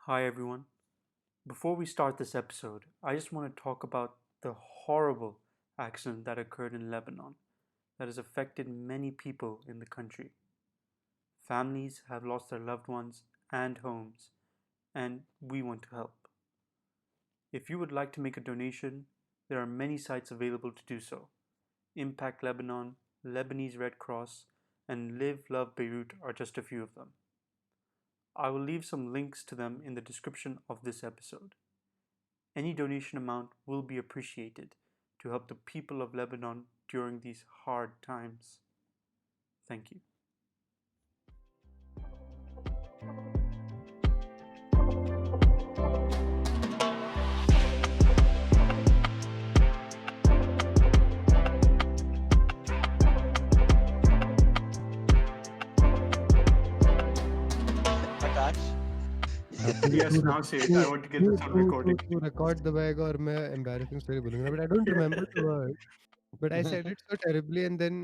Hi, everyone. Before we start this episode, I just want to talk about the horrible accident that occurred in Lebanon that has affected many people in the country. Families have lost their loved ones and homes, and we want to help. If you would like to make a donation, there are many sites available to do so. Impact Lebanon, Lebanese Red Cross, and Live Love Beirut are just a few of them. I will leave some links to them in the description of this episode. Any donation amount will be appreciated to help the people of Lebanon during these hard times. Thank you. आकाश अब Yes, तू now say it. I want to get this on recording. Record दबाएगा और मैं embarrassing story बोलूँगा but I don't remember the word but I said it so terribly and then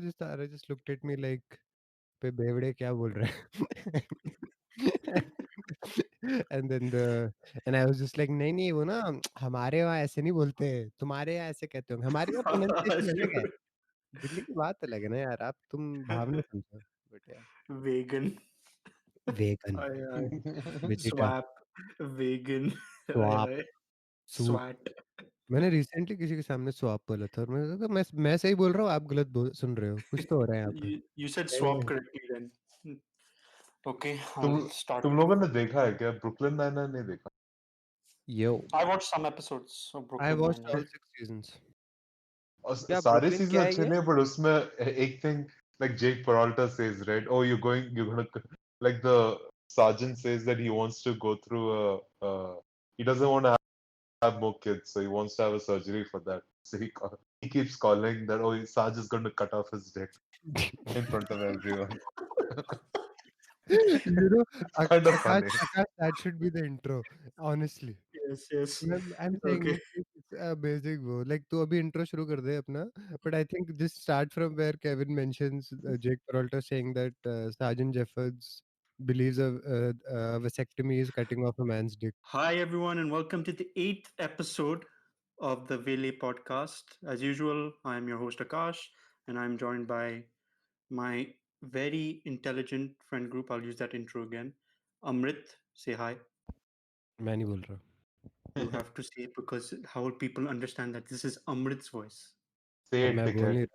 this Tara just looked at me like पे बेवड़े क्या बोल रहा है and then and I was just like नहीं नहीं वो ना हमारे वहाँ ऐसे नहीं बोलते तुम्हारे यहाँ ऐसे कहते होंगे हमारे यहाँ pronunciation अलग है दिल्ली की बात अलग है ना यार आप तुम भावना समझो but yeah Vegan. vegan Aye, aye. vegeta Swap. Vegan. Aye, swap aye. soup Swat. मैंने रिसेंटली किसी के सामने स्वैप बोला था और मैंने कहा मैं सही बोल रहा हूँ आप गलत सुन रहे हो कुछ तो हो रहा है यहाँ पे You said नहीं swap नहीं correctly then. Okay, तुम I'll start. तुम लोगों ने देखा है क्या ब्रुकलिन नाइन नाइन नहीं देखा यो I watched some episodes of I Brooklyn watched Nine-Nine. All 6 seasons और क्या सारे ब्रुकलिन सीजन क्या है अच्छे ये नहीं बट उसमें एक thing like Jake Peralta says, right? Oh, you're gonna like the sergeant says that he wants to go through he doesn't want to have more kids, so he wants to have a surgery for that. So he keeps calling that, oh, Sarge is going to cut off his dick in front of everyone. you know Kind of funny. Akash, that should be the intro honestly Yes, yes. I'm saying Okay. it's amazing वो like तू अभी intro शुरू कर दे अपना but I think just start from where Kevin mentions Jake Peralta saying that Sergeant Jeffords believes a vasectomy is cutting off a man's dick. Hi, everyone, and welcome to the 8th episode of the Vele podcast. As usual, I am your host Akash, and I'm joined by my very intelligent friend group. I'll use that intro again. Amrit, say hi. मैं नहीं बोल रहा You have to say it because how will people understand that this is Amrit's voice? Say it, मैं बोल dickhead. नहीं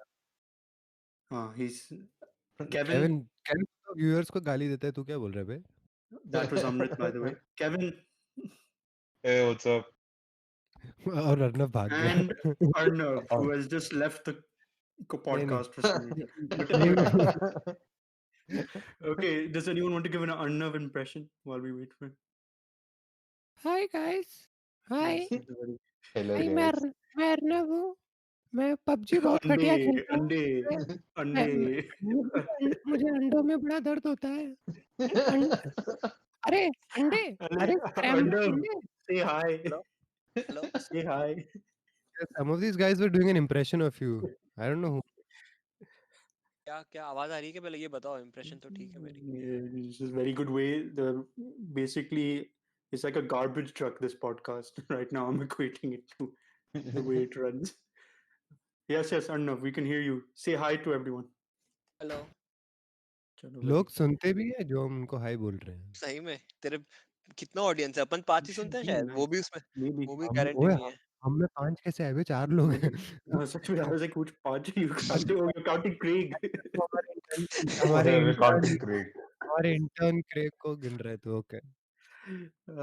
रहा He's Kevin. Kevin Kevin तो viewers को गाली देता है तू क्या बोल रहा है बे That was Amrit, by the way. Kevin Hey, what's up? और अर्नब भाग and गया Arnav, Oh. who has just left the नहीं podcast for some reason. But, नहीं okay, does anyone want to give an Arnav impression while we wait for him? Hi guys hi Yes, it's a very Hello, hi guys. मैं अर्नब हूँ मैं PUBG बहुत घटिया Ande, खेलता हूँ ande, ande. मुझे अंडों में बड़ा दर्द होता है अरे अंडे अरे स्क्रैम्बल Arnav, अंडे say hi. Hello hello Say hi. Some of these guys were doing an impression of you. I don't know who. क्या क्या आवाज आ रही है कि पहले ये बताओ इंप्रेशन तो ठीक है मेरी Yeah, this is a very good way. Basically, it's like a garbage truck. This podcast right now, I'm equating it to the way it runs. Yes, yes, Arnav, we can hear you. Say hi to everyone. Hello चलो भाई. लोग सुनते भी है जो हम उनको high बोल रहे हैं सही में तेरे कितना ऑडियंस है अपन 5 ही Should सुनते हैं be शायद वो nice. भी उसमें Maybe. वो भी हम गारंटी ओए नहीं है हम में 5 कैसे आए बे 4 लोग हैं Sach में I was like, which part are you counting? Oh, you're counting Craig. हमारे We're इंटर्न counting Craig. हमारे इंटर्न क्रेग को गिन रहे थे ओके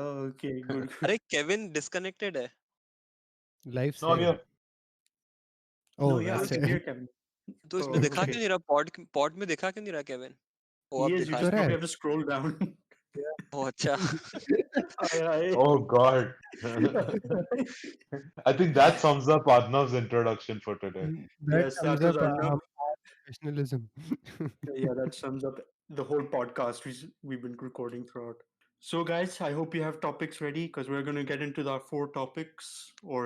Oh, okay, good. अरे केविन डिस्कनेक्टेड है लाइफ No, I'm से here. O No, yeah, we वैसे can hear Kevin. तो Oh, इसमें दिखा okay. क्यों नहीं रहा पॉड में दिखा क्यों नहीं रहा केविन वो अब Yes, you दिखा just तो रहा रहा probably है have to scroll down. ओ अच्छा Aye, aye. Oh, God. I think that sums up Arnav's introduction for today. that Yes, sums that was up Arnav. our professionalism Yeah, that sums up the whole podcast we've been recording throughout. So, guys, I hope you have topics ready because we're going to get into our 4 topics, or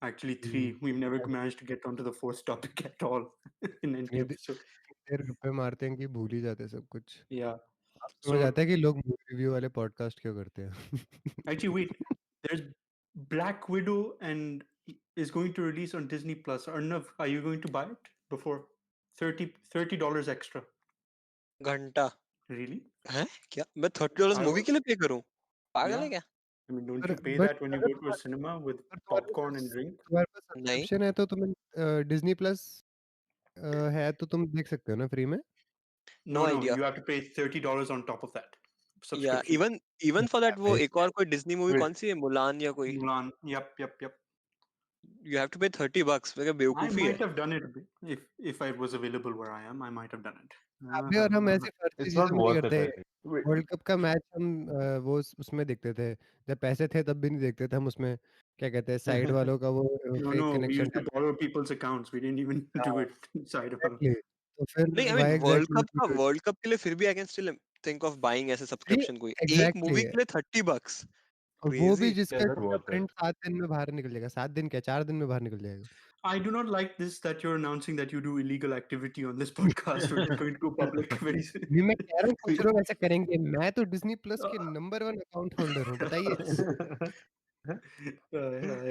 actually 3. We've never managed to get onto the 4th topic at all in any ये episode. देर गप्पे मारते हैं कि भूल ही जाते हैं सब कुछ Yeah. अब समझ So आता है कि लोग मूवी रिव्यू वाले पॉडकास्ट क्यों करते हैं। actually, wait. There's Black Widow and is going to release on Disney Plus. Arnav, are you going to buy it before $30 extra? घंटा Really? है क्या? मैं $30 I मूवी was, के लिए पे करूं? पागल है yeah. क्या? I mean, don't पर you pay but that when you अगर go to a cinema with तुम्हारे popcorn पास and drink? नहीं सब्सक्रिप्शन है तो तुम्हें डिज्नी प्लस है तो तुम देख सकते हो ना फ्री में। No No, idea you have to pay $30 on top of that या subscription. Even even for that वो भाई एक और कोई डिज्नी मूवी Wait, कौन सी है मुलान या कोई Mulan. Yep. You have to pay $30 क्या I बेवकूफी है might have done it if I was available where I am. I might have done it. अबे और हम ऐसी फर्जी it's चीजों not में नहीं worth it, करते। I think. Wait, world cup का मैच हम वो उसमें देखते थे जब पैसे थे तब भी नहीं देखते थे हम उसमें क्या कहते हैं साइड वालों का वो fake No, we connection used to borrow people's accounts. We didn't even do it inside of our. Exactly तो फिर नहीं I mean why exactly world cup के लिए फिर भी I can still think of buying ऐसे सब्सक्रिप्शन कोई एक एग्जैक्टली मूवी के लिए $30 और वो भी क्रेजी जिसका yeah, not worth it. Print 7 दिन में बाहर निकल जाएगा 7 दिन क्या 4 दिन में बाहर निकल जाएगा। I do not like this that you're announcing that you do illegal activity on this podcast, which is going to go public very soon. नहीं मैं कह रहा हूँ कुछ See, लोग ऐसा करेंगे मैं तो डिज्नी प्लस के नंबर 1 अकाउंट होल्डर हूँ बताइए।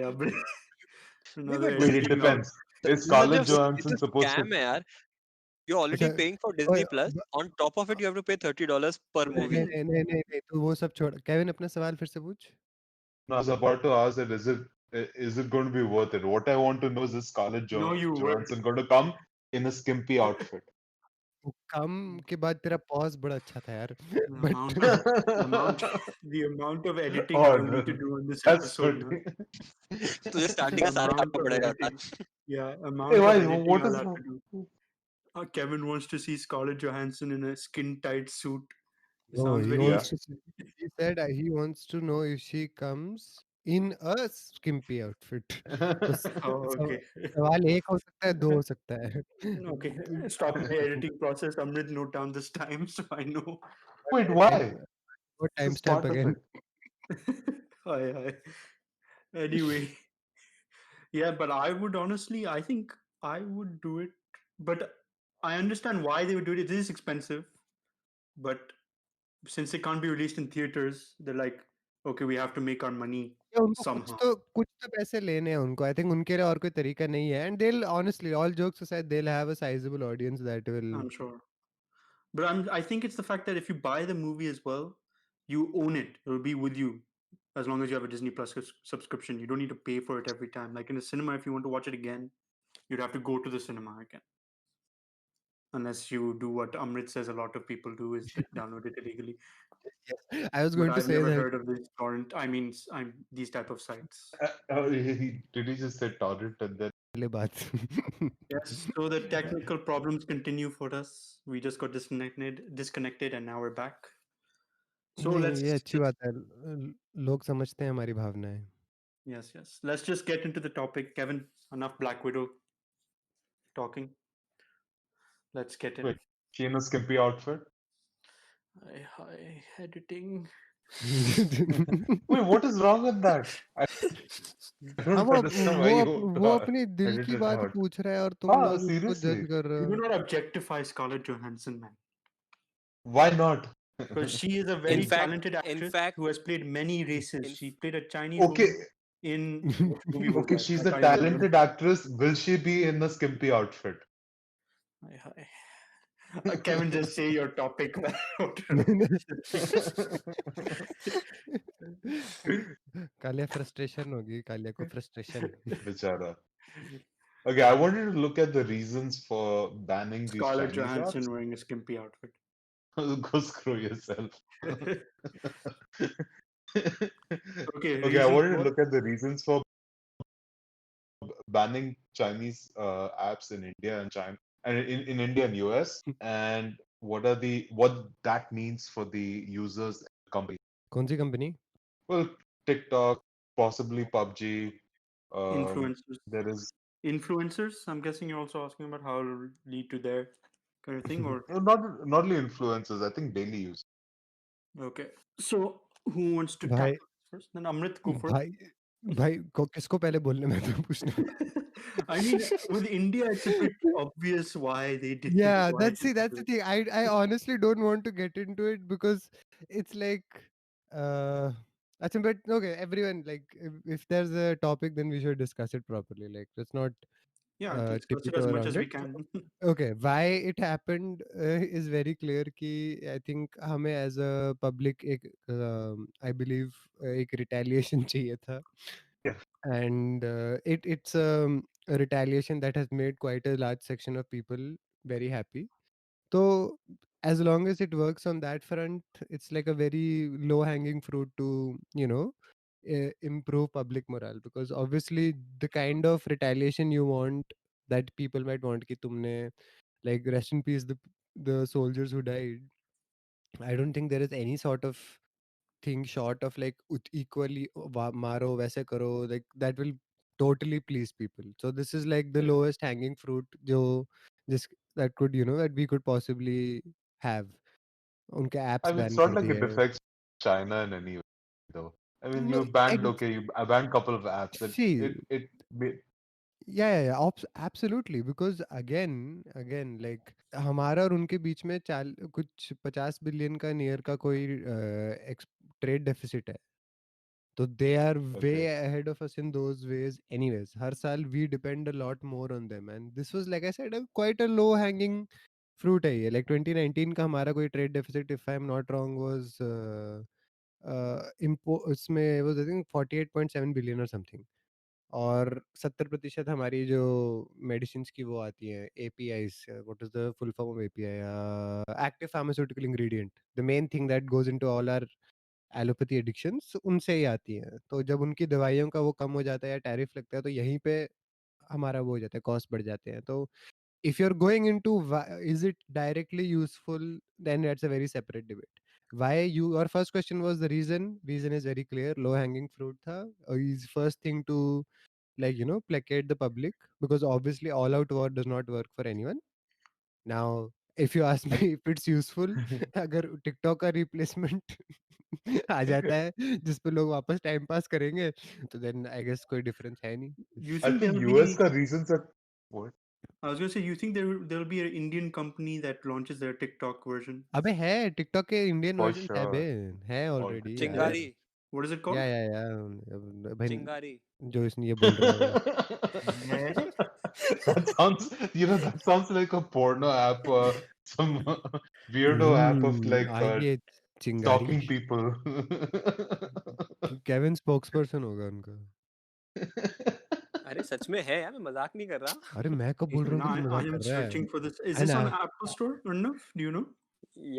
Yeah, but नहीं another but wait, it editing now. depends. Is this is Scarlett just Johansson it's a supposed to? Scam है यार यू आर अच्छा ऑलरेडी पेइंग फॉर ओए, Disney plus on top of it you have to pay $30 पर But movie नहीं again, नहीं नहीं नहीं नहीं, तू वो सब छोड़ केविन अपना सवाल फिर से पूछ। No, I was about to ask that is it going to be worth it? What I want to know is Scarlett no, you were. Johansson going to come in a skimpy outfit? वो कम के बाद तेरा pause बड़ा अच्छा था यार The but amount, the amount of editing Oh, I'll need to no, do on this that's episode now. funny. तुझे starting The का सारा amount करना of पड़ेगा editing, yeah, Hey, amount of why? editing What I'll is have wrong? to do. Kevin wants to see Scarlett Johansson in a skin-tight suit. It no sounds he very. Yeah. wants to he said he wants to know if she comes in a skimpy outfit तो Oh, okay. सवाल एक हो सकता है दो हो सकता है Okay. Stop my editing process. Amrit, note down this time so I know. Wait, why? what This is timestamp part of again it. Hi. Anyway, yeah, but I would honestly, I think I would do it. But I understand why they would do it. It is expensive, but since it can't be released in theaters, they're like, okay, we have to make our money या उनको somehow. कुछ तो पैसे लेने हैं उनको I think उनके लिए और कोई तरीका नहीं है and they'll honestly all jokes aside they'll have a sizable audience that will I'm sure. But I think it's the fact that if you buy the movie as well, you own it. It'll be with you as long as you have a Disney Plus subscription. You don't need to pay for it every time. Like in a cinema, if you want to watch it again, you'd have to go to the cinema again. Unless you do what Amrit says a lot of people do, is they download it illegally. I was But going to I've say never that heard of this torrent. I mean, these type of sites. Did he just say torrent and then? पहले बात Yes. So the technical problems continue for us. We just got disconnected, and now we're back. So नहीं let's ये अच्छी just, बात है लोग समझते हैं हमारी भावनाएं yes. Let's just get into the topic. Kevin, enough Black Widow talking. Let's get in. Wait, she in a skimpy outfit? Hi, editing. Wait, what is wrong with that? I हाँ don't वो understand why you वो अपनी दिल edit की it बात out. पूछ रहा है और तुम Ah, लोग उसको जज seriously? कर रहे You हो do not objectify Scarlett Johansson, man. Why not? Because she is a very fact- talented in actress fact- who has played many races. in- She played a Chinese Okay, woman in what movie was okay, that? she's I a can't even remember. talented actress. Will she be in a skimpy outfit? Hi. Kevin, just say your topic. Kaliya frustration होगी कालिया को frustration Bichara. Okay, I wanted to look at the reasons for banning these Scarlett Chinese Johansson apps. wearing a skimpy outfit. Go screw yourself. Okay, Okay, I reasons wanted to what? look at the reasons for banning Chinese apps in India and China and in India and US, and what that means for the users and the company. कौन सी company Well, TikTok, possibly PUBG. Influencers. There is Influencers? I'm guessing you're also asking about how it'll lead to their kind of thing, or not only influencers. I think daily use. okay. So who wants to भाई tackle this first? Then Amrit, go first. भाई भाई किसको पहले बोलने में तो पूछने वाला। I mean, with India, it's a bit obvious why they did it. Yeah, Why that's people the do it. thing. I honestly don't want to get into it because it's like achha, but okay, everyone, like if there's a topic, then we should discuss it properly. Like let's not Yeah, discuss it as tiptoe much around as we it. can. Okay, why it happened is very clear कि I think हमें as a public एक I believe एक retaliation चाहिए था, Yeah. and it's a retaliation that has made quite a large section of people very happy. So as long as it works on that front, it's like a very low hanging fruit to, improve public morale, because obviously the kind of retaliation you want, that people might want कि तुमने, like, rest in peace the soldiers who died. I don't think there is any sort of thing short of like equally maro वैसे करो, like that will totally please people. So this is like the lowest hanging fruit जो जिस that could, that we could possibly have. उनके I apps mean, it's ban not कर like it दिए. affects China in any way, though. I mean, No, you banned a couple of apps. see, It yeah, absolutely, because again like हमारा और उनके बीच में कुछ 50 billion का near का कोई ट्रेड डेफिसिट है. So they are way okay. ahead of us in those ways anyways. हर साल we depend a lot more on them, and this was, like I said, quite a low hanging fruit है ये. Like 2019 का हमारा कोई trade deficit, if I'm not wrong, was उसमें was I think 48.7 billion or something. और 70% हमारी जो medicine की वो आती हैं APIs, what is the full form of API, active pharmaceutical ingredient, the main thing that goes into all our allopathy addictions उनसे ही आती हैं. तो जब उनकी दवाइयों का वो कम हो जाता है या टैरिफ लगता है, तो यहीं पे हमारा वो हो जाता है, कॉस्ट बढ़ जाते हैं. तो if you are going into is it directly useful, then that's a very separate debate. Why you और first question was the reason is very clear. Low hanging fruit था. Is first thing to, like, placate the public, because obviously all out war does not work for anyone. Now, if you ask me if it's useful, अगर TikTok का replacement आ जाता है जिस पे लोग वापस time pass करेंगे, तो then I guess कोई difference है नहीं. You I think think there'll US be? का reasons are what? I was gonna say, you think there'll be an Indian company that launches their TikTok version? अबे है TikTok के Indian For versions है बे, sure. है All already Is यार. there? चिंगारी What is it या called? भाई चिंगारी जो इसने ये बोल रहा है. that sounds like a porno app, some weirdo app of like आइए चिंगारी. stalking people. केविन स्पोक्सपर्सन होगा उनका. अरे सच में है यार, मैं मजाक नहीं कर रहा. अरे मैं कब बोल रहा हूँ Now कि तू I मजाक am कर रहा है. searching for this. Is And this on Apple Store or no? Do you know?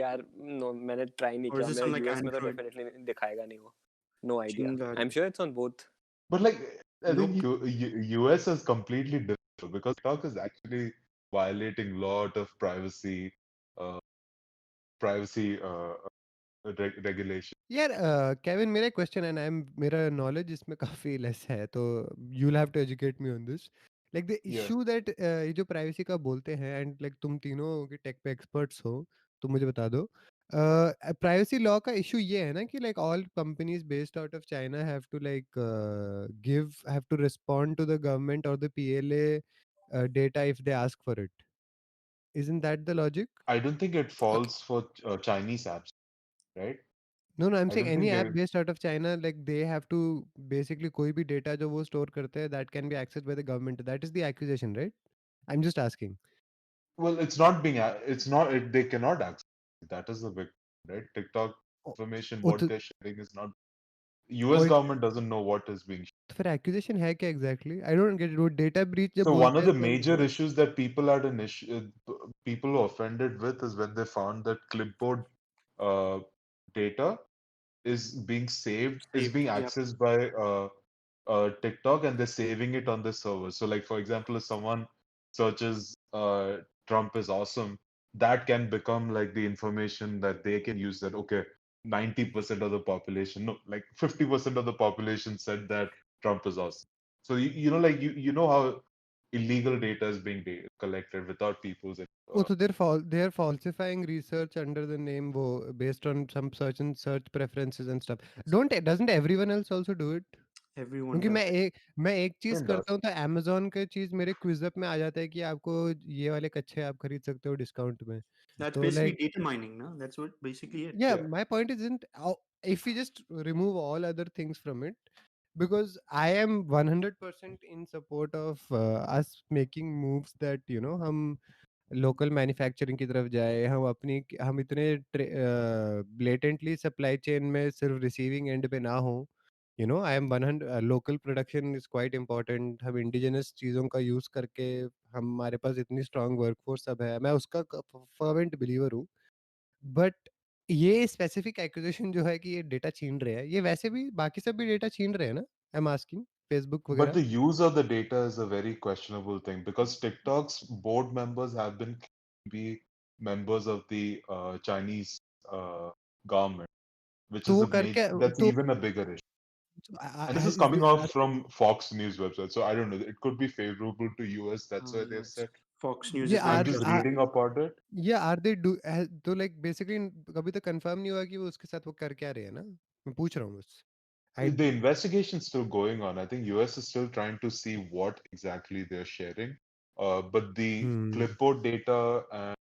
यार नो, मैंने ट्राई नहीं Or is किया. this मेरे on like यूएस में तो Android? डेफिनेटली दिखाएगा नहीं वो. No idea. I Chingari. Am sure it's on both. But like, I think Nope. US is completely different because TikTok is actually violating lot of uh, privacy regulation. यार Kevin, मेरा question है ना, मेरा knowledge इसमें काफी less है, तो you will have to educate me on this. Like the Yeah. Issue that ये जो प्राइवेसी का बोलते हैं, एंड लाइक तुम तीनों के टेक पे एक्सपर्ट्स हो, तो मुझे बता दो. प्राइवेसी लॉ का इशू ये है ना कि like all companies based out of China have to respond to the government और the PLA data if they ask for it. Isn't that the logic? I don't think it falls for Chinese apps, right? No, I'm I saying don't any think app they. based out of China, like they have to basically कोई भी data जो वो store करते हैं, that can be accessed by the government. That is the accusation, right? I'm just asking. Well, it's not being. It's not. They cannot access. That is the big right. TikTok O information, O what तो they're sharing is not. US point, government doesn't know what is being. तो फिर accusation है क्या exactly? I don't get it. वो data breach जब So one बोलते of हैं the तो major issues that people had an issue, people offended with is when they found that clipboard uh, data is being saved, is Saved. being Yeah. accessed by TikTok, and they're saving it on the server. So, like for example, if someone searches Trump is awesome, that can become like the information that they can use. That okay, 90% of the population, no, like 50% of the population said that Trump is awesome. So like you know how illegal data is being collected without people's. oh, so they're falsifying research under the name वो based on some search preferences and stuff. Doesn't everyone else also do it? Everyone क्योंकि does. मैं एक चीज Everyone does. करता हूँ तो Amazon का चीज मेरे क्विज अप में आ जाता है कि आपको ये वाले कच्छे आप खरीद सकते हो डिस्काउंट में. That's तो basically like data mining, no? That's what basically it. yeah, Yeah. my point isn't if we just remove all other things from it, because I am 100% in support of us making moves that हम local manufacturing की तरफ जाए, हम इतने blatantly supply chain में सिर्फ receiving end पे ना हो. I am 100 local production is quite important. हम इंडिजिनस चीज़ों का यूज़ करके हमारे पास इतनी स्ट्रांग वर्कफोर्स सब है, मैं उसका फर्वेंट बिलीवर हूँ. बट ये स्पेसिफिक एक्विजिशन जो है कि ये डेटा छीन रहे हैं, ये वैसे भी बाकी सब भी डेटा छीन रहे हैं ना. आई एम आस्किंग फेसबुक But वगैरह. the use of the data is a very questionable thing because TikTok's board members have been be members of the Chinese government, which तो is वो a major, करके that's तो even a bigger issue. And this is coming out from Fox News website, so I don't know. It could be favorable to US. That's why they've Yes. said. Fox News ये is I'm very are just trusted. reading about it. ये are they do तो like basically कभी तक confirm नहीं हुआ कि वो उसके साथ वो कर क्या रहे हैं ना. मैं पूछ रहा हूँ बस. आई The investigation's still going on. I think US is still trying to see what exactly they're sharing. But the clipboard data and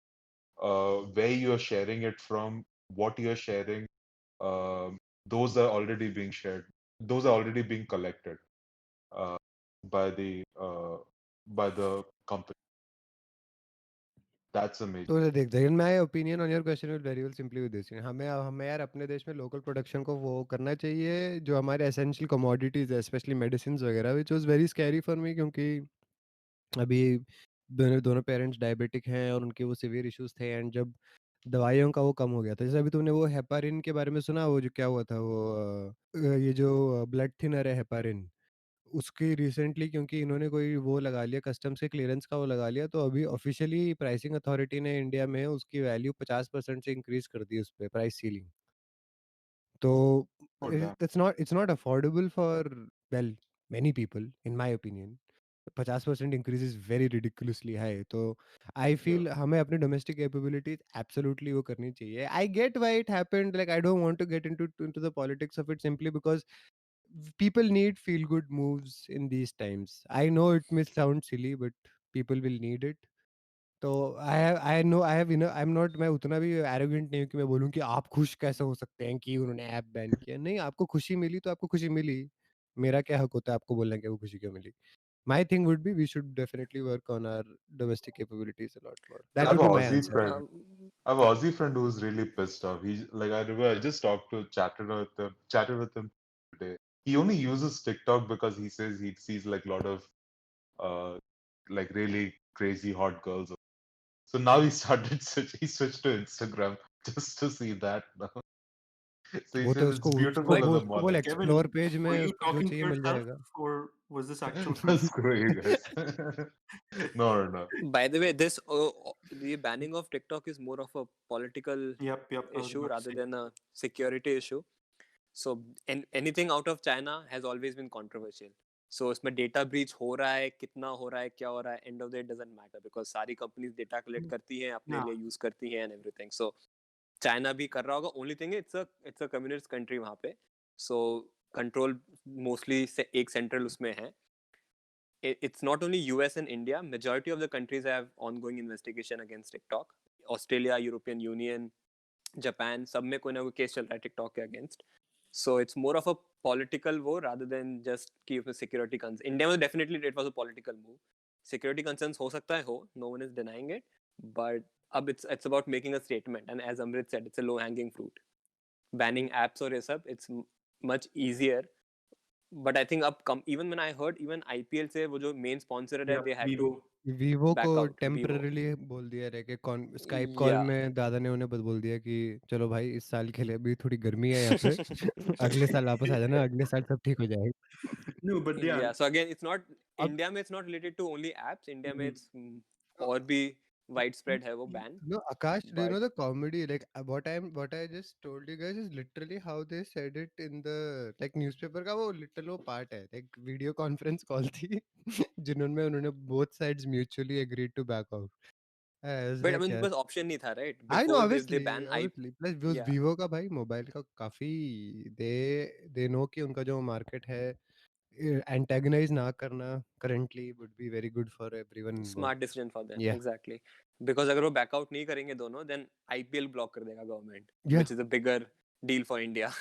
where you're sharing it from, what you're sharing, those are already being shared. Those are already being collected uh, by the uh, by the company. That's a major. तो देख Jagan, my opinion on your question is very well simply with this. हमें हमें यार अपने देश में local production को वो करना चाहिए जो हमारे एसेंशियल कमोडिटीज है, स्पेशली मेडिसिन वगैरह, which was very scary for me. क्योंकि अभी दोनों दोनों पेरेंट्स डायबिटिक हैं और उनके वो सिवियर इश्यूज थे, एंड जब दवाइयों का वो कम हो गया था, जैसे अभी तुमने वो हेपारिन के बारे में सुना, वो जो क्या हुआ था वो ये जो ब्लड थिनर है हेपारिन, उसकी रिसेंटली क्योंकि इन्होंने कोई वो लगा लिया, कस्टम से क्लियरेंस का वो लगा लिया, तो अभी ऑफिशियली प्राइसिंग अथॉरिटी ने इंडिया में उसकी वैल्यू 50% से इंक्रीज कर दी, उस पर प्राइस सीलिंग. तो Oh, damn. it's not affordable for, well, many people in my opinion. 50% increase is very ridiculously high. तो आई Yeah. फील हमें अपनी डोमेस्टिक कैपेबिलिटीज एब्सोल्युटली वो करनी चाहिए. I get why it happened, like I don't want to get into the politics of it, simply because people need feel good moves in these times. I know it may sound silly, but people will need it. तो I know I have I am not, मैं उतना भी arrogant नहीं हूँ कि मैं बोलूँ कि आप खुश कैसे हो सकते हैं कि उन्होंने ऐप बैन किया. नहीं, आपको खुशी मिली तो आपको खुशी मिली. मेरा क्या हक होता है आपको बोलने का वो खुशी क्यों मिली. My thing would be we should definitely work on our domestic capabilities a lot more. I That have would an be my Aussie answer. friend. I have an Aussie friend who's really pissed off. He like I remember I just chatted with him today. He only uses TikTok because he says he sees like a lot of uh like really crazy hot girls. So now he started he switched to Instagram just to see that now. So he वो तो says it's उसको beautiful But in वो the उसको बोल morning. Explore Kevin, page were में you उसको जो talking to चाहिए मिल yourself, जाएगा. or was this actual No, true? screw you guys. No. by the way, this the banning of TikTok is more of a political Yep. I was issue about to rather say. than a security issue. So anything out of China has always been controversial. So इसमें data breach हो रहा है, कितना हो रहा है, क्या हो रहा है, end of the day doesn't matter because सारी companies data collect करती हैं, अपने हाँ. लिए use करती हैं and everything. So China भी कर रहा होगा. Only thing is it's a communist country वहाँ पे. So control mostly से एक central उसमें है. It's not only US and India. Majority of the countries have ongoing investigation against TikTok. Australia, European Union, Japan, सब में कोई ना कोई केस चल रहा है TikTok के against. So it's more of a political war rather than just कि उसमें security concerns. India में definitely it was a political move. Security concerns हो सकता है हो, no one is denying it. But अब it's about making a statement. And as Amrit said, it's a low hanging fruit. Banning apps और ये सब, it's much easier. But I think even when I heard even IPL से वो जो main sponsor है, Yep. they had Vivo. to Vivo को back out. Vivo. Temporarily बोल दिया रहे कि स्काइप कॉल Yeah. में दादा ने उन्हें बोल दिया कि चलो भाई इस साल के लिए अभी थोड़ी गर्मी है यहाँ पे. अगले साल वापस आ जाना, अगले साल सब ठीक हो जाएगा. No, but yeah. Yeah. So again, it's not अब India में it's not related to only apps. India में Mhm. it's और भी widespread है वो ban. No, Akash, do you know But the comedy? Like what I just told you guys is literally how they said it in the like newspaper का वो little वो part है, like video conference call थी जिन्होंने उन्होंने both sides mutually agreed to back out. I was I like mean यार, बस option नहीं था, right? I know Before they obviously ban obviously plus वो yeah. Vivo का भाई मोबाइल का काफी they know कि उनका जो मार्केट है antagonize ना करना currently would be very good for everyone smart involved. Decision for them Yeah. Exactly because अगर वो बैकआउट नहीं करेंगे दोनों देन आईपीएल ब्लॉक कर देगा government Yeah. Which is a bigger deal for India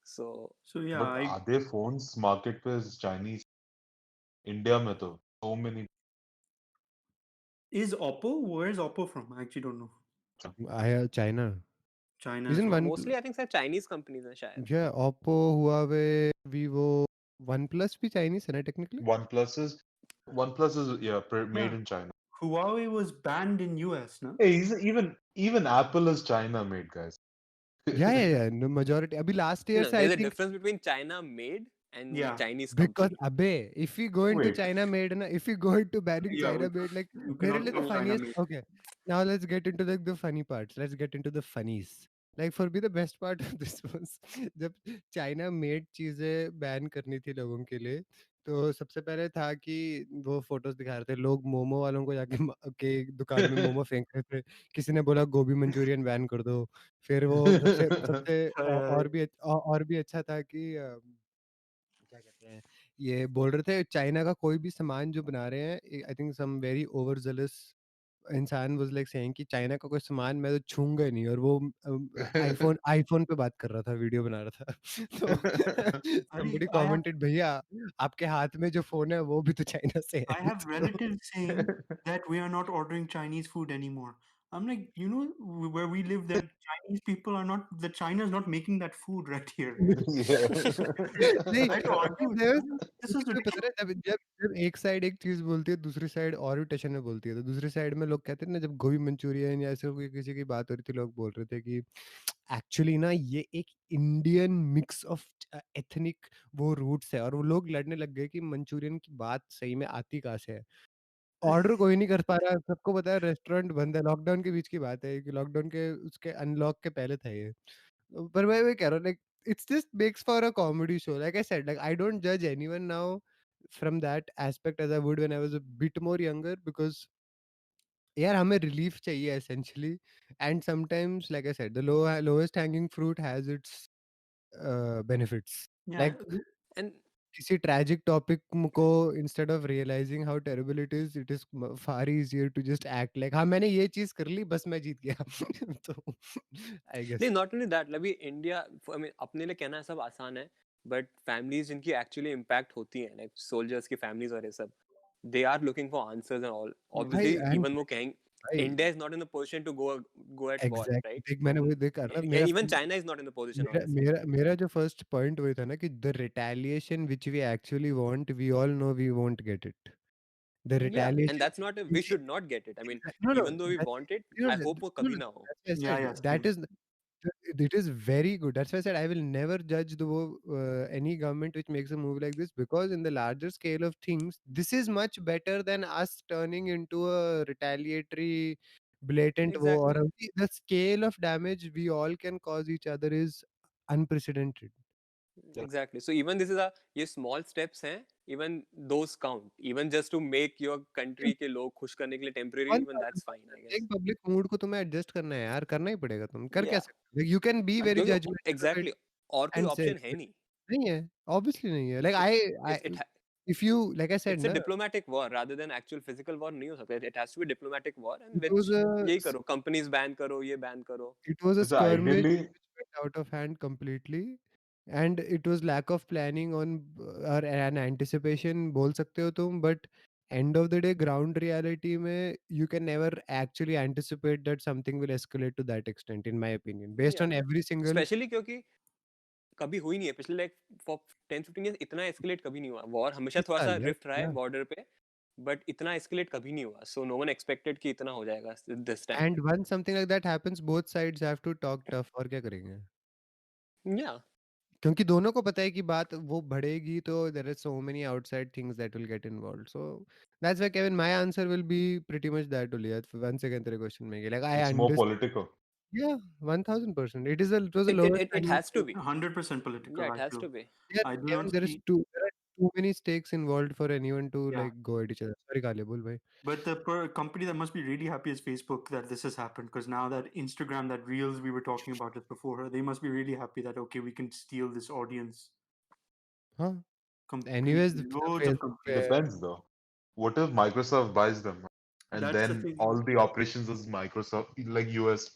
so So yeah, But are there phones market पे Chinese? India में तो so many. is Oppo? Where's Oppo from? I actually don't know. China. China as Isn't well. one? Mostly I think sir Chinese companies हैं शायद Yeah, Oppo, Huawei, Vivo, OnePlus भी Chinese है ना technically? OnePlus is made Yeah. in China. Huawei was banned in US, no? Hey, even Apple is China made, guys. Yeah. No, majority. अभी last year no से I there's a think difference between China made and Yeah. Chinese because company अबे if we go into Wait. China made ना, if we go into banning Yeah, China made, like you मेरे cannot लिए the go China funniest. made. Okay, now let's get into like the funny parts. Let's get into the funnies. Like for me the best part of this was जब China made चीजें ban करनी थी लोगों के लिए, तो सबसे पहले था कि वो फोटोज दिखा रहे थे लोग मोमो वालों को जाके के दुकान में मोमो फेंक रहे थे, किसी ने बोला गोभी मंचूरियन बैन कर दो, फिर वो सबसे सबसे और भी अच्छा था कि क्या कहते हैं, ये बोल रहे थे चाइना का कोई भी सामान जो बना रहे हैं, I think some very over jealous इंसान वाज लाइक सेइंग कि चाइना का कोई सामान मैं तो छूंगा ही नहीं, और वो आईफोन आईफोन पे बात कर रहा था, वीडियो बना रहा था तो somebody I have commented भैया आपके हाथ में जो फोन है वो भी तो चाइना से है I have तो relatives saying that we are not ordering Chinese food anymore. I'm like, you know, where we live, that Chinese people are not, the China is not making that food right here. नहीं I had to argue with there them. was- I'm like, this is उसमें पता ridiculous. है जब जब जब एक side एक चीज बोलती है दूसरी साइड और भी टेंशन में बोलती है, तो दूसरी साइड में लोग कहते हैं ना, जब गोभी मंचूरियन या ऐसे कोई किसी की बात हो रही थी, लोग बोल रहे थे कि एक्चुअली ना ये एक इंडियन मिक्स ऑफ एथनिक वो रूट्स है, और वो लोग लड़ने लग गए कि मंचूरियन की बात सही में आती कहाँ से है। ऑर्डर कोई नहीं कर पा रहा है, सबको पता है रेस्टोरेंट बंद है, लॉकडाउन के बीच की बात है कि लॉकडाउन के उसके अनलॉक के पहले था ये। पर मैं वही कह रहा हूँ, like it's just makes for a comedy show, like I said, like I don't जज anyone now from that aspect as I would when I was a bit more younger, because यार हमें रिलीफ चाहिए essentially, and sometimes like I said the lowest hanging fruit has its benefits, Yeah, like and किसी tragic topic को instead of realising how terrible it is far easier to just act like हाँ मैंने ये चीज कर ली बस मैं जीत गया तो आई नहीं गेस नॉट ओनली दैट अभी इंडिया आई मीन अपने लिए कहना सब आसान है बट फैमिलीज जिनकी एक्चुअली इम्पैक्ट होती है लाइक सोल्जर्स की फैमिलीज और ये सब they are looking for answers and all भाई ऑब्वियसली एंड इवन वो कहेंगे भाई India is not in the position to go at war exact right देख मैंने वही देख रहा मेरा even China is not in the position मेरा ऑनेस्टली मेरा मेरा जो फर्स्ट पॉइंट वही था ना कि the retaliation which we actually want we all know we won't get it the yeah and retaliation that's not a, we should not get it I mean no no even though we want it I hope वो no, कभी ना हो that's yeah, why I yeah, said that same. is it is very good. That's why I said I will never judge any government which makes a move like this, because in the larger scale of things, this is much better than us turning into a retaliatory, blatant war. exactly The scale of damage we all can cause each other is unprecedented. Yeah. exactly so even this is a ये small steps हैं even those count even just to make your country के लोग खुश करने के लिए temporary even that's fine I guess एक public mood को तुम्हें एडजस्ट करना है यार, करना ही पड़ेगा, तुम कर क्या yeah सकते, यू कैन बी वेरी क्योंकि जजमेंटल ऑफ इट exactly और कोई एंड से option है नहीं नहीं है, ऑब्वियसली नहीं है, like it's I it if you like I said it's a ना, diplomatic war rather than actual physical war नहीं हो सकता it has to be diplomatic war and it which was a यही करो companies ban करो ये ban करो it was a So skirmish ideally, which went out of hand completely, and it was lack of planning on or an anticipation बोल सकते हो तुम, but end of the day ground reality में you can never actually anticipate that something will escalate to that extent, in my opinion, based yeah on every single especially क्योंकि कभी हुई नहीं है पिछले लाइक फॉर 10-15 इयर्स इतना escalate कभी नहीं हुआ वॉर हमेशा 20 थोड़ा सा साल यार, रिफ्ट रहा है yeah. बॉर्डर पे बट इतना एस्केलेट कभी नहीं हुआ सो नो वन एक्सपेक्टेड कि इतना हो जाएगा this time And once something like that happens, both sides have to talk tough, और क्या करेंगे, या क्योंकि दोनों को पता है कि बात वो बढ़ेगी, तो there are so many outside things that will get involved, so that's why Kevin my answer will be pretty much that only, once again तेरे क्वेश्चन में like I it's more understand, political. या 1000% it was the lowest it hanging has to fruit. be 100% political. yeah it I has feel. to be Yeah, I do Kevin, not there is see. there are too many stakes involved for anyone to Yeah. like go at each other. Sorry Kale, बोल भाई. But the company that must be really happy is Facebook that this has happened, because now that Instagram, that Reels we were talking about just before, they must be really happy that okay, we can steal this audience. हाँ Anyways, the loads of Facebook companies. Depends though. What if Microsoft buys them? And That's the then thing. all the operations is Microsoft, like US.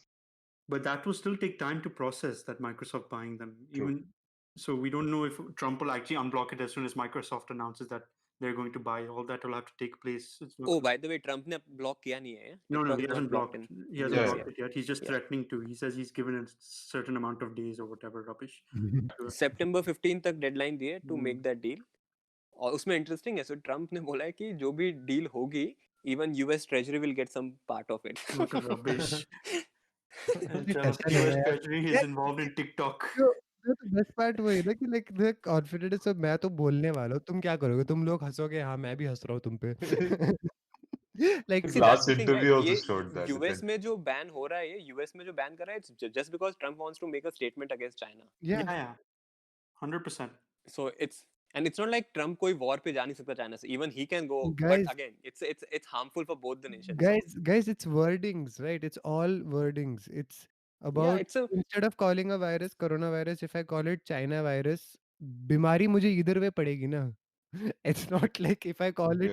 But that will still take time to process, that Microsoft buying them. True. Even so, we don't know if Trump will actually unblock it as soon as Microsoft announces that they're going to buy. All that will have to take place. It's not Oh, gonna- by the way, Trump ने block किया नहीं है. No, TikTok he is not hasn't blocked blocked. in He hasn't US Yeah. blocked yet. it yet. He's just Yeah. threatening to. He says he's given a certain amount of days or whatever rubbish. September 15 तक deadline दी है to Hmm. make that deal. और उसमें interesting है, so Trump ने बोला है कि जो भी deal होगी, even US Treasury will get some part of it. What a rubbish. मुझे Tell us कैसा the लगा US यार? Treasury is यार, involved in TikTok. तो बेस्ट पार्ट वही ना कि लाइक द कॉन्फिडेंस सब मैं तो बोलने वाला हूँ, तुम क्या करोगे? तुम लोग हंसोगे, हाँ मैं भी हंस रहा हूँ तुम पे। Like His See, that's last the thing, interview right? also ये showed that. US में जो ban हो रहा है, ये US में जो ban कर रहा है, it's just because Trump wants to make a statement against China. या Yeah. 100%. So it's not like Trump कोई war पे जा नहीं सकता China से. Even he can go, Guys- but again, it's harmful for both the nations. guys, it's wordings, right? It's all wordings. It's about it's a instead of calling a virus coronavirus, if I call it China virus, बीमारी मुझे either way पड़ेगी ना. It's not like if I call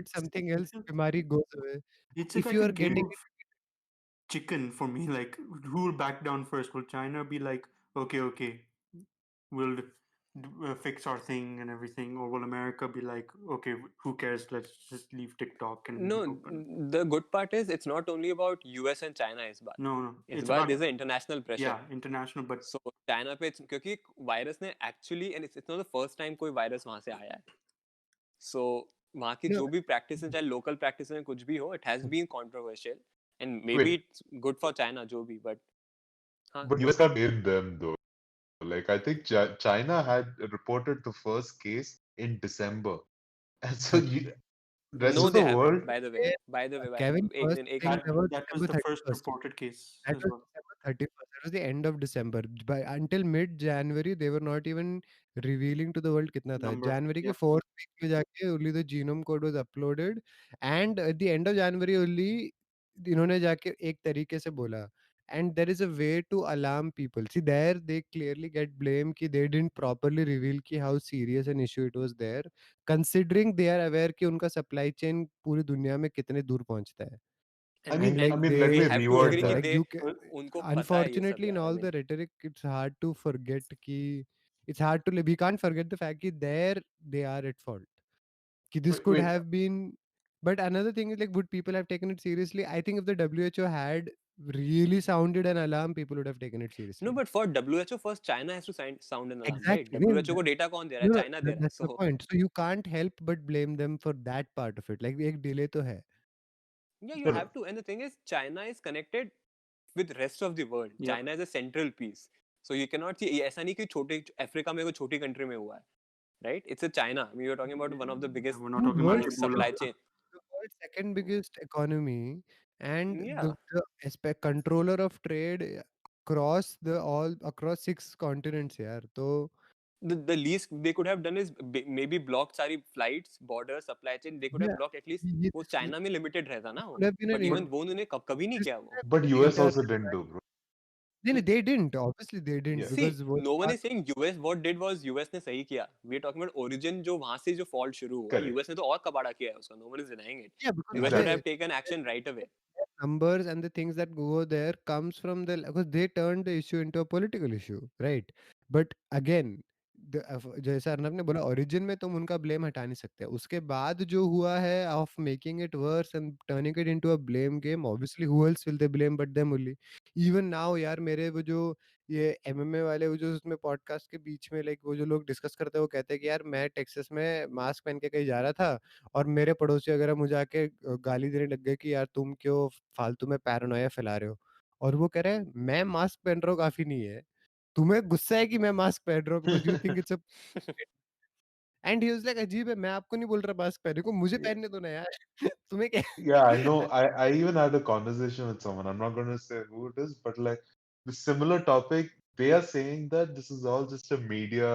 it something else, बीमारी goes away. It's If like you a are game getting of chicken for me. Like, who will back down first? Will China be like, okay, we'll fix our thing and everything, or will America be like, okay, who cares? Let's just leave TikTok and no. be open. The good part is it's not only about US and China इस बार. No, इस बार there's an international pressure. yeah, international, but So China पे क्योंकि virus ने actually and it's not the first time कोई virus वहां से आया है. So वहां की No. जो भी practice है, चाहे local practice में कुछ भी हो, it has been controversial and maybe it's good for China जो भी, but हाँ. But US can't blame them though. Like I think China had reported the first case in December, and so rest No, of they the haven't. world. By the way, Kevin, एक first दिन एक thing minute. was that was December the first 31st. reported case That as was well. December 31st. That was the end of December. By until mid-January, they were not even revealing to the world कितना था. Number, January के yeah. 4th week में जाके only the genome code was uploaded, and at the end of January only इन्होंने जाके एक तरीके से बोला. And there is a way to alarm people. See, there they clearly get blamed कि they didn't properly reveal कि how serious an issue it was there, considering they are aware कि उनका supply chain पूरी दुनिया में कितने दूर पहुंचता है. I mean, And like let they me we have to reword agree कि that. they you can, उनको पता है ये सब unfortunately in यार. all the rhetoric it's hard to forget कि it's hard to we can't forget the fact कि there they are at fault कि this could Wait, have been. But another thing is like, would people have taken it seriously? I think if the WHO had really sounded an alarm, people would have taken it seriously. No, but for WHO first China has to sound an alarm, Exactly. right? No, WHO को data कौन दे रहा है? no, China दे रहा है. that's the So point. So you can't help but blame them for that part of it. Like एक delay तो है. yeah, you no, no. have to. And the thing is, China is connected with rest of the world. Yeah. China is a central piece. So you cannot see ऐसा नहीं कि छोटे Africa में कोई छोटी कंट्री में हुआ है, right? It's a China. I mean, you're talking about one of the biggest We're not talking World about supply Ebola. chain. The world's second biggest economy and Yeah. the controller of trade across across 6 continents यार. तो The least they could have done is maybe blocked सारी flights, borders, supply chain. They could have Yeah, blocked at least. ये वो China में limited रहता ना वो. could have been But an even वो उन्होंने कभी नहीं किया वो. But US also didn't do, bro. नहीं, they didn't. Obviously they didn't Yeah. See, because वो no one is saying US. What did was US ने सही किया. We are talking about origin जो वहाँ से जो fault शुरू हुआ. Correct. US ने तो और कबाड़ा किया है उसका. No one is denying it. yeah, because US Exactly. should have taken action right away. numbers and the things that go there comes from because they turned the issue into a political issue, right? But again, जैसा अर्नब ने बोला origin में तुम उनका blame हटा नहीं सकते. उसके बाद जो हुआ है of making it worse and turning it into a blame game, obviously who else will they blame but them only. Even now यार मेरे वो जो ये MMA वाले वो जो उसमें पॉडकास्ट के बीच में लाइक वो जो लोग डिस्कस करते हैं वो कहते हैं कि यार मैं टेक्सास में मास्क पहन के कहीं जा रहा था और मेरे पड़ोसी वगैरह मुझे आके गाली देने लग गए कि यार तुम क्यों फालतू में पैरानोया फैला रहे हो. और वो कह रहे हैं मैं मास्क पहन रहा हूँ काफी नहीं है, तुम्हें गुस्सा है कि मैं मास्क पहन रहा हूँ because you think it's a. And he was like अजीब है, मैं आपको नहीं बोल रहा मास्क पहनने को, मुझे पहनने दो ना यार. तुम्हें क्या. Yeah, I know. I even had a conversation with someone. I'm not going to say who it is, but like the similar topic, they are saying that this is all just a media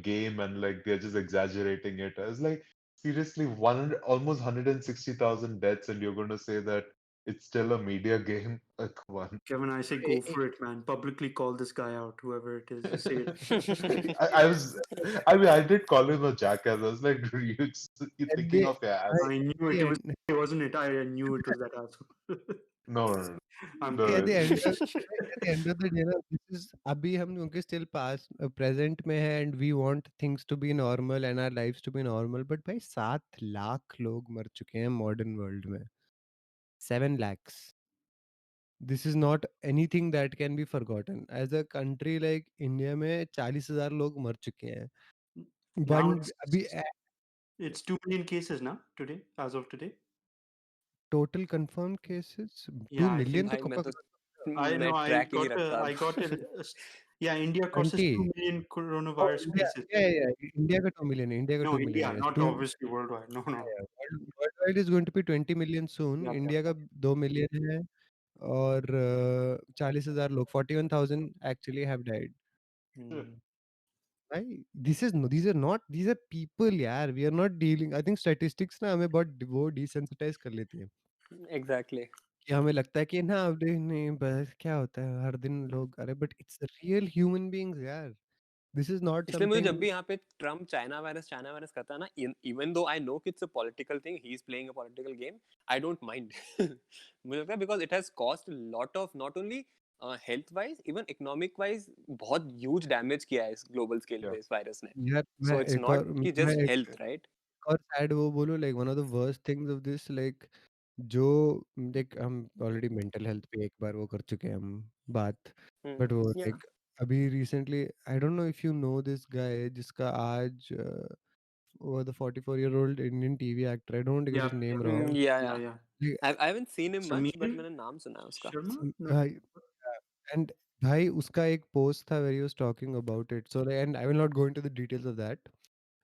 game and like they're just exaggerating it. I was like, seriously, 100, almost 160,000 deaths, and you're going to say that it's still a media game. Come on. Kevin, I say go for it, man. Publicly call this guy out, whoever it is. Just say it. I mean, I did call him a jackass. I was like, dude, you're And thinking they, of your ass. I knew it. It wasn't it. I knew it was that asshole. No, no, I'm no, at the kidding. end of at the end of the day ना, this is अभी हम उनके still past present में है and we want things to be normal and our lives to be normal, but भाई 7 लाख लोग मर चुके हैं modern world में, 7 lakhs. This is not anything that can be forgotten. As a country like India में 40,000 लोग मर चुके हैं. Now One अभी it's 2 million cases now, today, as of today. total confirmed cases 2 Yeah, I million think तो भाई कब मैं का तो I मैं know. ट्रैक ही नहीं रखता I got अब। yeah, India crosses 2 20. million Oh, coronavirus India, cases. yeah. India का 2 million है. India का No, 2 million India, है. not Two, obviously worldwide. No, no. yeah, worldwide is going to be 20 million soon. Yeah, India का 2 million है और 40,000 लोग 41,000 actually have died. Hmm. भाई these are people यार. We are not dealing. I think statistics ना हमें बहुत वो desensitize कर लेती है एग्जैक्टली कि हमें लगता है कि ना अब नहीं बस क्या होता है हर दिन लोग अरे but it's real human beings यार. This is not इसलिए मुझे something. जब भी यहाँ पे ट्रम्प चाइना वायरस करता है ना, इवन दो आई नो कि it's a political thing, he is playing a political game, I don't mind. मुझे लगता है because it has cost lot of not only health wise even economic wise बहुत huge damage किया है इस global scale Yeah. पे इस virus ने। यार सो इट्स नॉट कि मैं जस्ट एक हेल्थ, राइट? और सैड वो बोलूं like one of the worst things of this like जो लाइक हम ऑलरेडी मेंटल हेल्थ पे एक बार वो कर चुके हैं हम बात बट वो या लाइक अभी recently I don't know if you know this guy जिसका आज वो the 44 year old Indian TV actor I don't get Yeah, his name yeah, wrong या yeah. I haven't seen him much but Sameer मैंने नाम सुना है उसका। Sharma? No. And भाई उसका एक पोस्ट था where he was talking about it so like, and I will not go into the details of that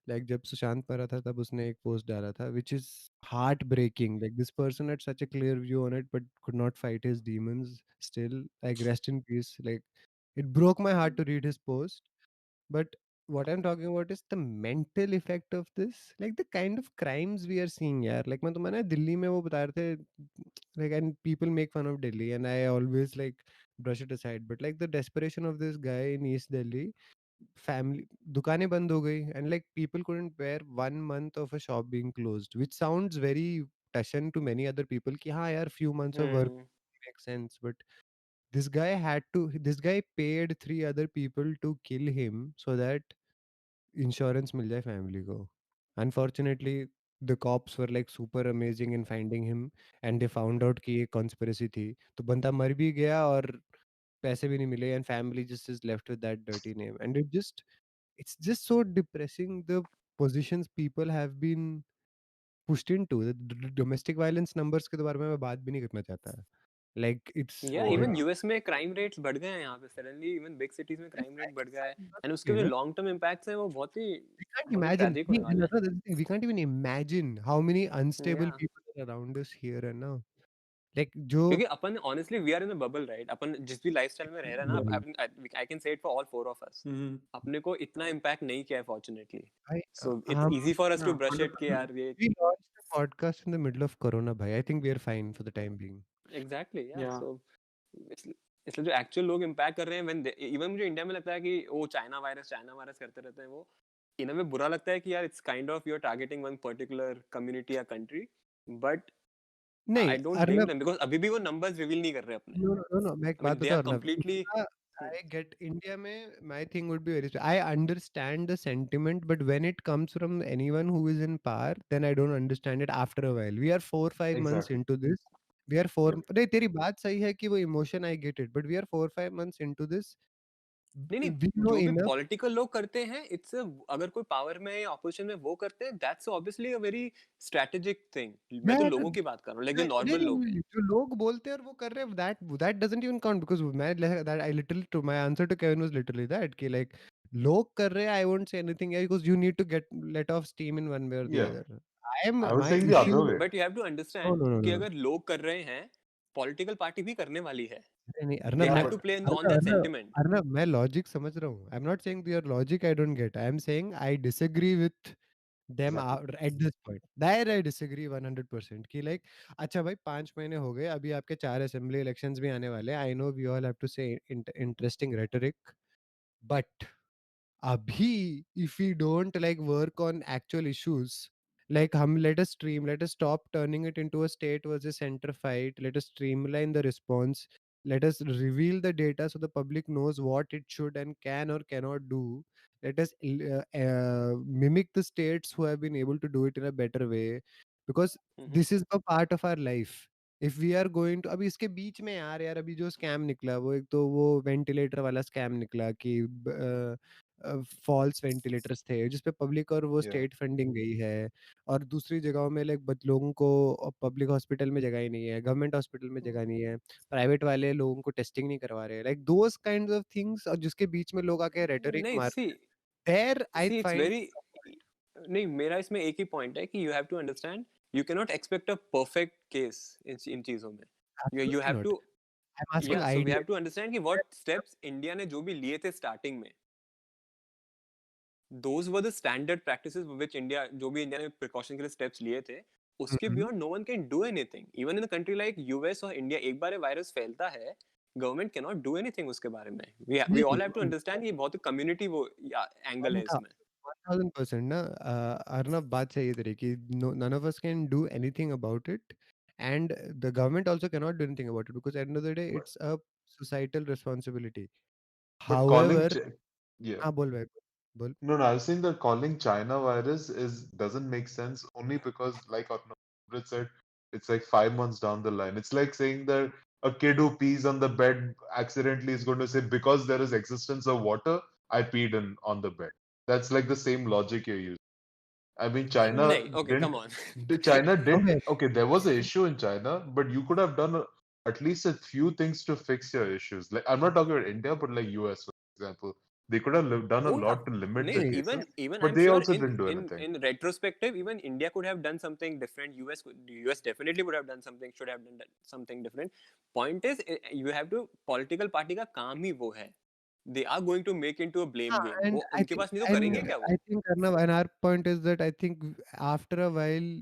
like जब सुशांत मरा था तब उसने एक पोस्ट डाला था which is heartbreaking like this person had such a clear view on it but could not fight his demons still like rest in peace like it broke my heart to read his post but what I'm talking about is the mental effect of this like the kind of crimes we are seeing यार like मैं तुम्हें ना दिल्ली में वो बता रहे थे like and people make fun of Delhi and I always like brush it aside but like the desperation of this guy in East Delhi family दुकानें बंद हो गई and like people couldn't bear 1 month of a shop being closed which sounds very touching to many other people कि हाँ यार few months of work makes sense but this guy paid 3 other people to kill him so that insurance मिल जाए family को unfortunately the cops were like super amazing in finding him and they found out कि ये conspiracy थी तो बंदा मर भी गया और पैसे भी नहीं मिले and family just is left with that dirty name and it's just so depressing the positions people have been pushed into the domestic violence numbers के तो बारे में मैं बात भी नहीं करना चाहता like it's या Oh, इवन yeah. यूएस में क्राइम रेट्स बढ़ गए हैं यहाँ पे सडनली, इवन बिग सिटीज में क्राइम रेट बढ़ गया है एंड उसके you जो know लॉन्ग टर्म इम्पैक्ट्स हैं वो बहुत ही we can't imagine ट्रैजिक होने वाले हैं। we can't even imagine how many unstable या people are around us here and now like जो क्योंकि अपन honestly we are in a bubble, right? अपन जिस भी लाइफस्टाइल में रह रहे हैं ना, yeah, I can say it for all four of us, Mhm. अपने को इतना इम्पैक्ट नहीं किया है फॉर्चुनेटली, I, सो इट्स हम easy for us to Yeah, brush it कि 100%. यार ये we launched a podcast in the middle of corona bhai I think we are fine for the time being exactly, या Yeah. सो इसलिए जो actual लोग impact कर रहे हैं, व्हेन इवन मुझे इंडिया में लगता है कि वो चाइना वायरस करते रहते हैं, वो इन में बुरा लगता है कि यार it's kind of you are targeting one particular community या कंट्री, बट नहीं I don't blame Arnab them because अभी भी वो नंबर्स रिवील नहीं कर रहे अपने। no मैं एक आई बात मीन दे आर बताऊं अर्नब कंप्लीटली उसका I get India में my thing would be very I understand the sentiment but when it comes from anyone who is in power then I don't understand it after a while we are 4-5 months Exactly. into this we are four Yep. नहीं तेरी बात सही है कि वो emotion I get it but we are 4-5 months into this नहीं we know जो भी enough पॉलिटिकल लोग करते हैं, इट्स अगर कोई पावर में या ऑपोजिशन में वो करते हैं, that's obviously a very strategic thing. मैं तो मैं लोगों की बात कर रहा हूँ, लाइक जो नहीं नॉर्मल नहीं लोग नहीं, हैं। जो लोग बोलते हैं और वो कर रहे हैं that doesn't even count because मैं that I literally to my answer to Kevin was literally that कि like लोग कर रहे हैं I won't say anything here because you need to let off steam in one way or the Yeah. other I am I was my saying the issue other way. But you have to no understand no no कि no अगर लोग कर रहे हैं, political party भी करने वाली है, नहीं दे अर्नब Yeah, मैं have but to play on that Arnab sentiment. Arnab मैं लॉजिक समझ रहा हूँ I'm not saying your logic I don't get I am saying I disagree with them Exactly. at this point. There I disagree 100% कि like अच्छा भाई 5 महीने हो गए अभी आपके 4 असेंबली इलेक्शंस भी आने वाले हैं. I know we all have to say interesting rhetoric, but abhi if we don't like work on actual issues, like let us let us stop turning it into a state versus center fight. Let us streamline the response. Let us reveal the data so the public knows what it should and can or cannot do. Let us mimic the states who have been able to do it in a better way, because Mhm. this is a part of our life. If we are going to अभी इसके बीच में यार अभी जो scam निकला वो एक तो वो वेंटिलेटर वाला स्कैम निकला कि फॉल्स वेंटिलेटर्स थे जिसपे पब्लिक और वो Yeah. स्टेट फंडिंग गई है, और दूसरी जगहों में लाइक लोगों को पब्लिक हॉस्पिटल में जगह ही नहीं है, गवर्नमेंट हॉस्पिटल में जगह नहीं है, प्राइवेट वाले लोगों को टेस्टिंग नहीं करवा रहे, like those kinds of things, और जिसके बीच में लोग आके रेटोरिक नहीं मार see there I see it's find. Very नहीं, मेरा इसमें एक ही पॉइंट है कि you have to understand, you can not expect a perfect case in चीजों में. You absolutely have not. To, I am asking या so we have idea. To understand कि व्हाट स्टेप्स इंडिया ने जो भी लिए थे स्टार्टिंग में, those were the standard practices which India, जो भी इंडिया ने प्रिकॉशन के लिए स्टेप्स लिए थे, उसके beyond no one can do anything. Even in a country like US और इंडिया, एक बार वायरस फैलता है, government can not do anything उसके बारे में. वी नहीं ऑल हैव टू नहीं अंडरस्टैंड ये बहुत कम्युनिटी वो एंगल है इसमें. 1000% ना. अर्नब बात सही तेरी कि none of us can do anything about it, and the government also cannot do anything about it because at the end of the day But it's a societal responsibility. but calling However, yeah. हाँ बोल भाई बोल. No, no, I was saying that calling China virus is doesn't make sense only because, like Arnaud said, it's like 5 months down the line. It's like saying that a kid who pees on the bed accidentally is going to say, because there is existence of water, I peed on the bed. That's like the same logic you're using. I mean, नहीं, okay, come on. China didn't, Okay. okay, there was an issue in China, but you could have done at least a few things to fix your issues. Like, I'm not talking about India, but like US, for example. They could have done a Oh yeah. lot to limit the नहीं, नहीं, cases, even but I'm they sure also in didn't do in anything. in retrospective, even India could have done something different. US definitely would have done something, should have done something different. Point is, you have to, political party का काम ही वो है. They are going to make into a blame हाँ, game. and वो I उनके think पास नहीं तो and करेंगे Yeah. क्या I वो? think Arnav, and our point is that I think after a while,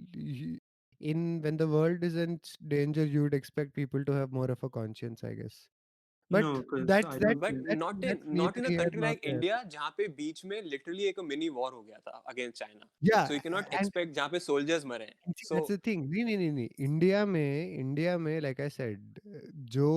in when the world is in danger, you would expect people to have more of a conscience, I guess. But No, because that's I that's don't But think. that's not that's not in neither a here country nor like there. India जहाँ पे बीच में literally एक mini war हो गया था against China. Yeah, So you cannot and expect जहाँ पे soldiers मरे हैं. and see, So that's the thing. नहीं नहीं नहीं नहीं. इंडिया में like I said, जो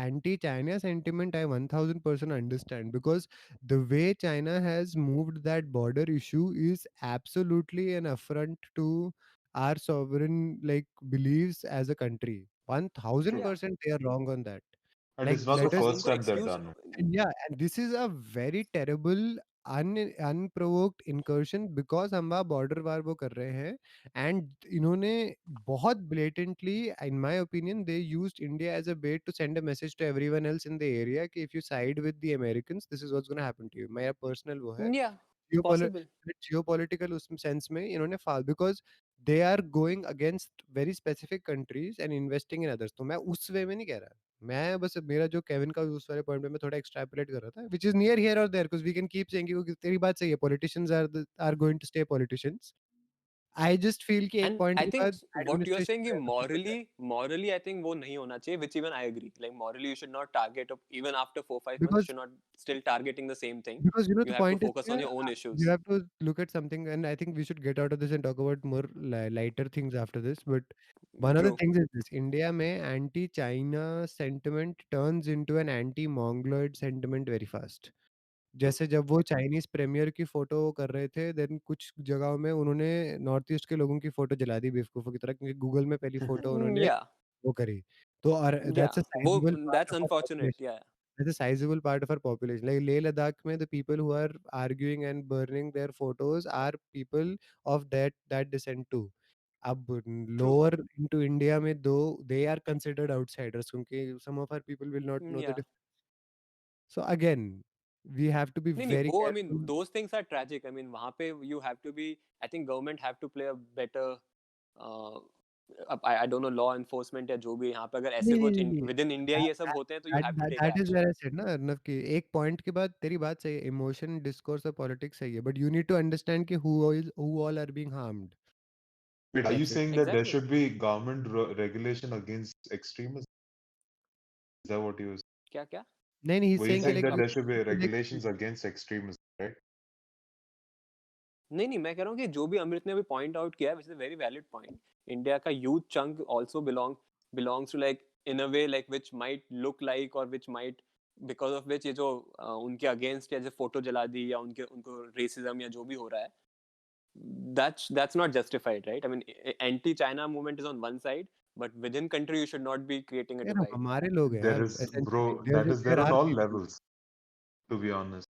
anti China sentiment I 1000% understand, because the way China has moved that border issue is absolutely an affront to our sovereign like beliefs as a country. True. yeah. 1000% they are wrong on that. And Like it's not the let us. first उनको time they've excuse, done it. And yeah, and this is a very terrible unprovoked incursion because हम वहाँ border war वो कर रहे हैं, and इन्होंने बहुत blatantly, in my opinion, they used India as a bait to send a message to everyone else in the area कि if you side with the Americans, this is what's going to happen to you. मेरा personal वो है. yeah, Geopoli- possible. geopolitical उस sense में इन्होंने because they are going against very specific countries and investing in others. तो मैं उस वे में नहीं कह रहा. मैं बस मेरा जो केविन का उस वाले पॉइंट पे मैं थोड़ा एक्सट्रैपोलेट कर रहा था, which is near here or there, because we can keep saying कि तेरी बात सही है, politicians are going to stay politicians. I just feel कि एक And पॉइंट I के think बाद what you are saying administration कि morally I think वो नहीं होना चाहिए, which even I agree. Like morally you should not target, even after 4-5 months you because should not still targeting the same thing. because you know You the have to point is focus on here, your own you issues. have to look at something, and I think we should get out of this and talk about more lighter things after this. But one of the True. things is this: India में anti-China sentiment turns into an anti-Mongoloid sentiment very fast. जैसे जब वो Chinese premiere की photo कर रहे थे, then कुछ जगहों में उन्होंने नॉर्थ ईस्ट के लोगों की फ़ोटो जला दी बेवकूफ़ों की तरह, क्योंकि गूगल में पहली फ़ोटो उन्होंने Yeah. वो करी। तो और Yeah. दैट्स अ वो sizeable part that's of our unfortunate. Population. Yeah. That's a sizable part of our population. Like Leh Ladakh में the people who are arguing and burning their photos are people of that descent too. अब True. lower into India में though they are considered outsiders क्योंकि some of our people will not know the Yeah. difference. So again, we have to be नहीं नहीं very वो I mean careful. those things are tragic. I mean वहाँ पे you have to be, I think government have to play a better uh, I don't know law enforcement या जो भी यहाँ पे अगर ऐसे नहीं कुछ नहीं नहीं within India ये सब होते हैं तो you have to take that is action. where I said ना अर्नव की एक पॉइंट के बाद तेरी बात सही है इमोशन डिस्कोर्स और पॉलिटिक्स सही है but you need to understand कि who all are being harmed. Wait, are you That's it. saying that there Exactly. should be government regulation against extremism? Is that what you were saying? क्या क्या? नहीं नहीं he's Were you saying कि saying like that there should be like regulations against extremism, right? नहीं मैं कह रहा हूँ कि जो भी अमृत ने अभी पॉइंट आउट किया है which is a very valid point. India का youth chunk also belongs to like in a way like which might look like or which might because of which ये जो उनके अगेंस्ट या जो फोटो जला दी या उनको रेसिज्म या जो भी हो रहा है that's not justified, right? I mean, anti-China movement is on one side, but within country you should not be creating a यार divide. हमारे लोग हैं There यार is, essentially bro, that is there there on are all people. levels, to be honest.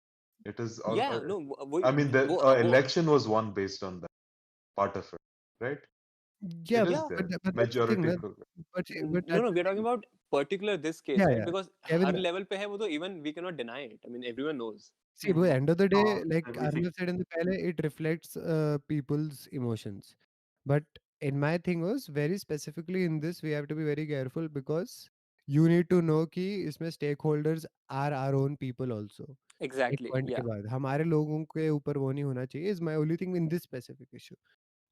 It is all, Yeah, no, I mean, the election was one based on that, part of it, right? Yeah, It is yeah, there. but that's the thing Majority. ना but no, that's the we're talking thing. about particular this case, Yeah, right? yeah. Because Kevin, her level पे है वो तो even we cannot deny it. I mean, everyone knows. see, by the end of the day, like everything. Arnav said in the pehle, it reflects people's emotions. But in my thing was very specifically in this, we have to be very careful because you need to know कि इसमें stakeholders are our own people also. एक Exactly. Point के Yeah, बाद हमारे लोगों के ऊपर वो नहीं होना चाहिए is my only thing in this specific issue.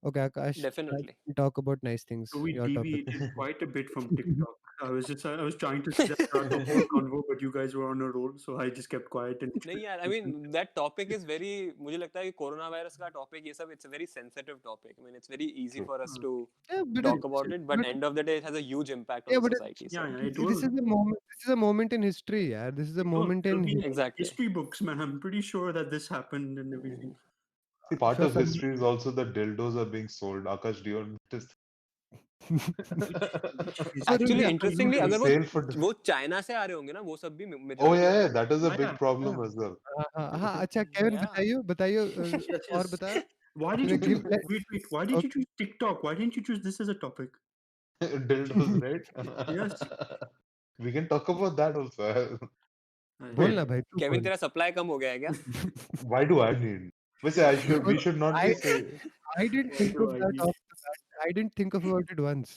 Okay, Akash, definitely. talk about nice things. So we Your topic. deviated quite a bit from TikTok. I was trying to sit throughout the whole convo, but you guys were on a roll, so I just kept quiet and नहीं यार, I mean that topic is very मुझे लगता है कि corona virus का topic ये सब it's a very sensitive topic. I mean it's very easy for us to Yeah, but talk about it, but but end of the day it has a huge impact on yeah, the but society. yeah, So yeah, it see, this will. is a moment. This is a moment in history, yeah. This is a It will. moment It'll in be in exactly. history books, man. I'm pretty sure that this happened and everything. See, part So of for history is also that dildos are being sold. Akash, do you notice? Actually, yeah, interestingly, The अगर sale for. वो China से आ रहे होंगे ना वो सब भी Oh majority yeah, of yeah, them. that is a Yeah, big problem as well. हाँ अच्छा केविन Yeah. बताइए Yes, और yes. बता Why did you give choose? Wait. Why did you choose TikTok? Why didn't you choose this as a topic? Dildos, right? Yes. We can talk about that also. बोलना भाई तू Kevin बोल तेरा supply कम हो गया है क्या? Why do I need? We should not be saying. I didn't Why think do of I that need? off the bat. I didn't think of about it once.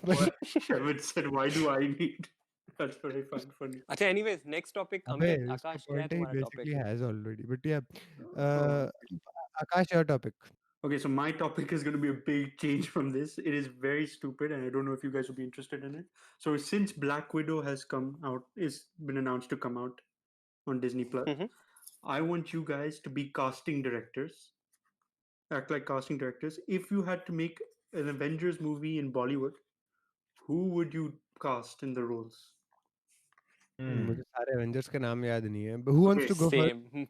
But What? Kevin said, "Why do I need?" That's what I find funny. अच्छा anyways next topic अबे अमृत उसका आकाश क्या है point है he तुम्हारा basically topic? has already. But yeah, Oh. Akash, your topic. Okay, so my topic is going to be a big change from this. It is very stupid, and I don't know if you guys will be interested in it. So, since Black Widow has come out, is been announced to come out on Disney Plus, Mhm. I want you guys to be casting directors, act like casting directors. If you had to make an Avengers movie in Bollywood, who would you cast in the roles? मुझे सारे Avengers के नाम याद नहीं है. But who wants Okay, to go first? Same.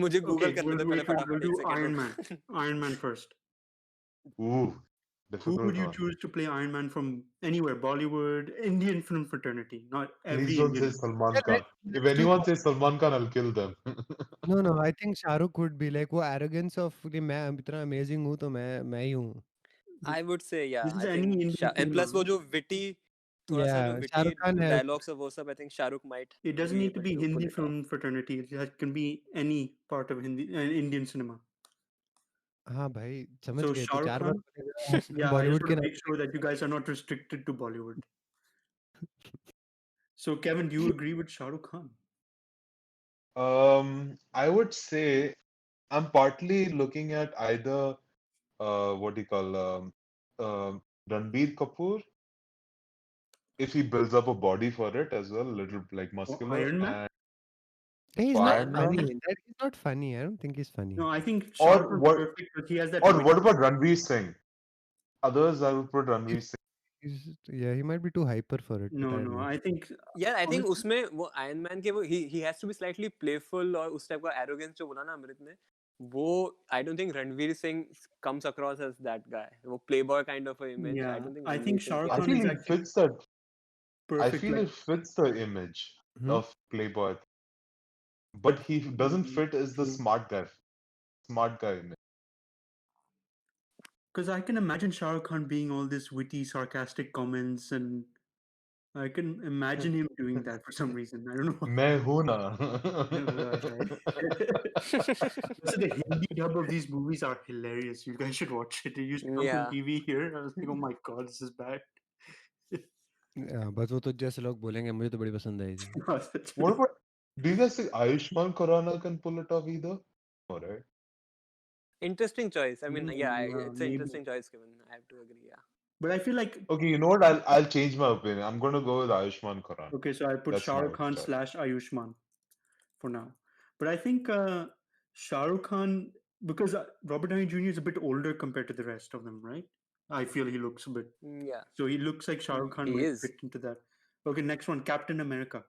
मुझे Google Okay, करने दो पहले we'll फटाफट do एक सेकंड Iron Man. रुक. Iron Man first. Ooh, Who difficult would you one. choose to play Iron Man from anywhere? Bollywood, Indian film fraternity, not every Please don't Indian. say Salman Yeah, Khan. If let's do anyone says Salman Khan, I'll kill them. No, I think Shahrukh would be like वो arrogance of कि मैं इतना amazing हूँ तो मैं ही हूँ. I would say yeah. This is I any think Indian and plus cinema. वो जो witty थोड़ा सा जो Yeah, witty Shahrukh Khan has. dialogues of वो सब I think Shahrukh might It doesn't be need to able be to pull Hindi it off. film fraternity. It can be any part of Indian cinema. हाँ भाई समझ So गए तो Shah Rukh 4 बार Khan. बोलेगा Yeah, I just Bollywood want के to नाम make sure that you guys are not restricted to Bollywood. So Kevin, do you agree with Shah Rukh Khan? I would say I'm partly looking at either what do you call Ranbir Kapoor, if he builds up a body for it as well, a little like Or muscular, Iron Man? and he's for not Iron funny. Man, He's not funny. I don't think he's funny. No, I think Shah Rukh or Khan's what, perfect because he has that. or what witty- about Ranveer Singh? Others, I would put Ranveer Singh. Yeah, he might be too hyper for it, but I don't No, know. I think. Yeah, I think honestly, उसमें वो Iron Man के वो he has to be slightly playful और उस type का arrogance जो बोला ना अमृत ने वो I don't think Ranveer Singh comes across as that guy. वो playboy kind of a image. I yeah, don't think I Ranveer think Singh Shah Rukh I Khan feel is he actually fits that. I perfect. feel Like, it fits the image Hmm? of Playboy, but he doesn't fit as the true. smart guy image. Because I can imagine Shah Rukh Khan being all this witty, sarcastic comments, and I can imagine him doing that for some reason. I don't know. मैं हूं ना. Right. So the Hindi dub of these movies are hilarious. You guys should watch it. They used to come on Yeah. TV here. I was like, oh my god, this is bad. बस वो तो जैसे लोग बोलेंगे मुझे तो बड़ी पसंद आई थी. That's What pretty- about? Do you guys think Ayushmann Khurrana can pull it off either? All right. Interesting choice. I mean, yeah, Yeah, it's an maybe. interesting choice, Kevin. I have to agree. Yeah. But I feel like Okay, you know what? I'll change my opinion. I'm gonna go with Ayushmann Khurrana. okay, so I put That's Shah my Rukh Khan choice. / Ayushmann for now. But I think Shah Rukh Khan, because Robert Downey Jr. is a bit older compared to the rest of them, right? I feel he looks a bit. Yeah. So he looks like Shah Rukh Khan He might is. fit into that. Okay, next one, Captain America.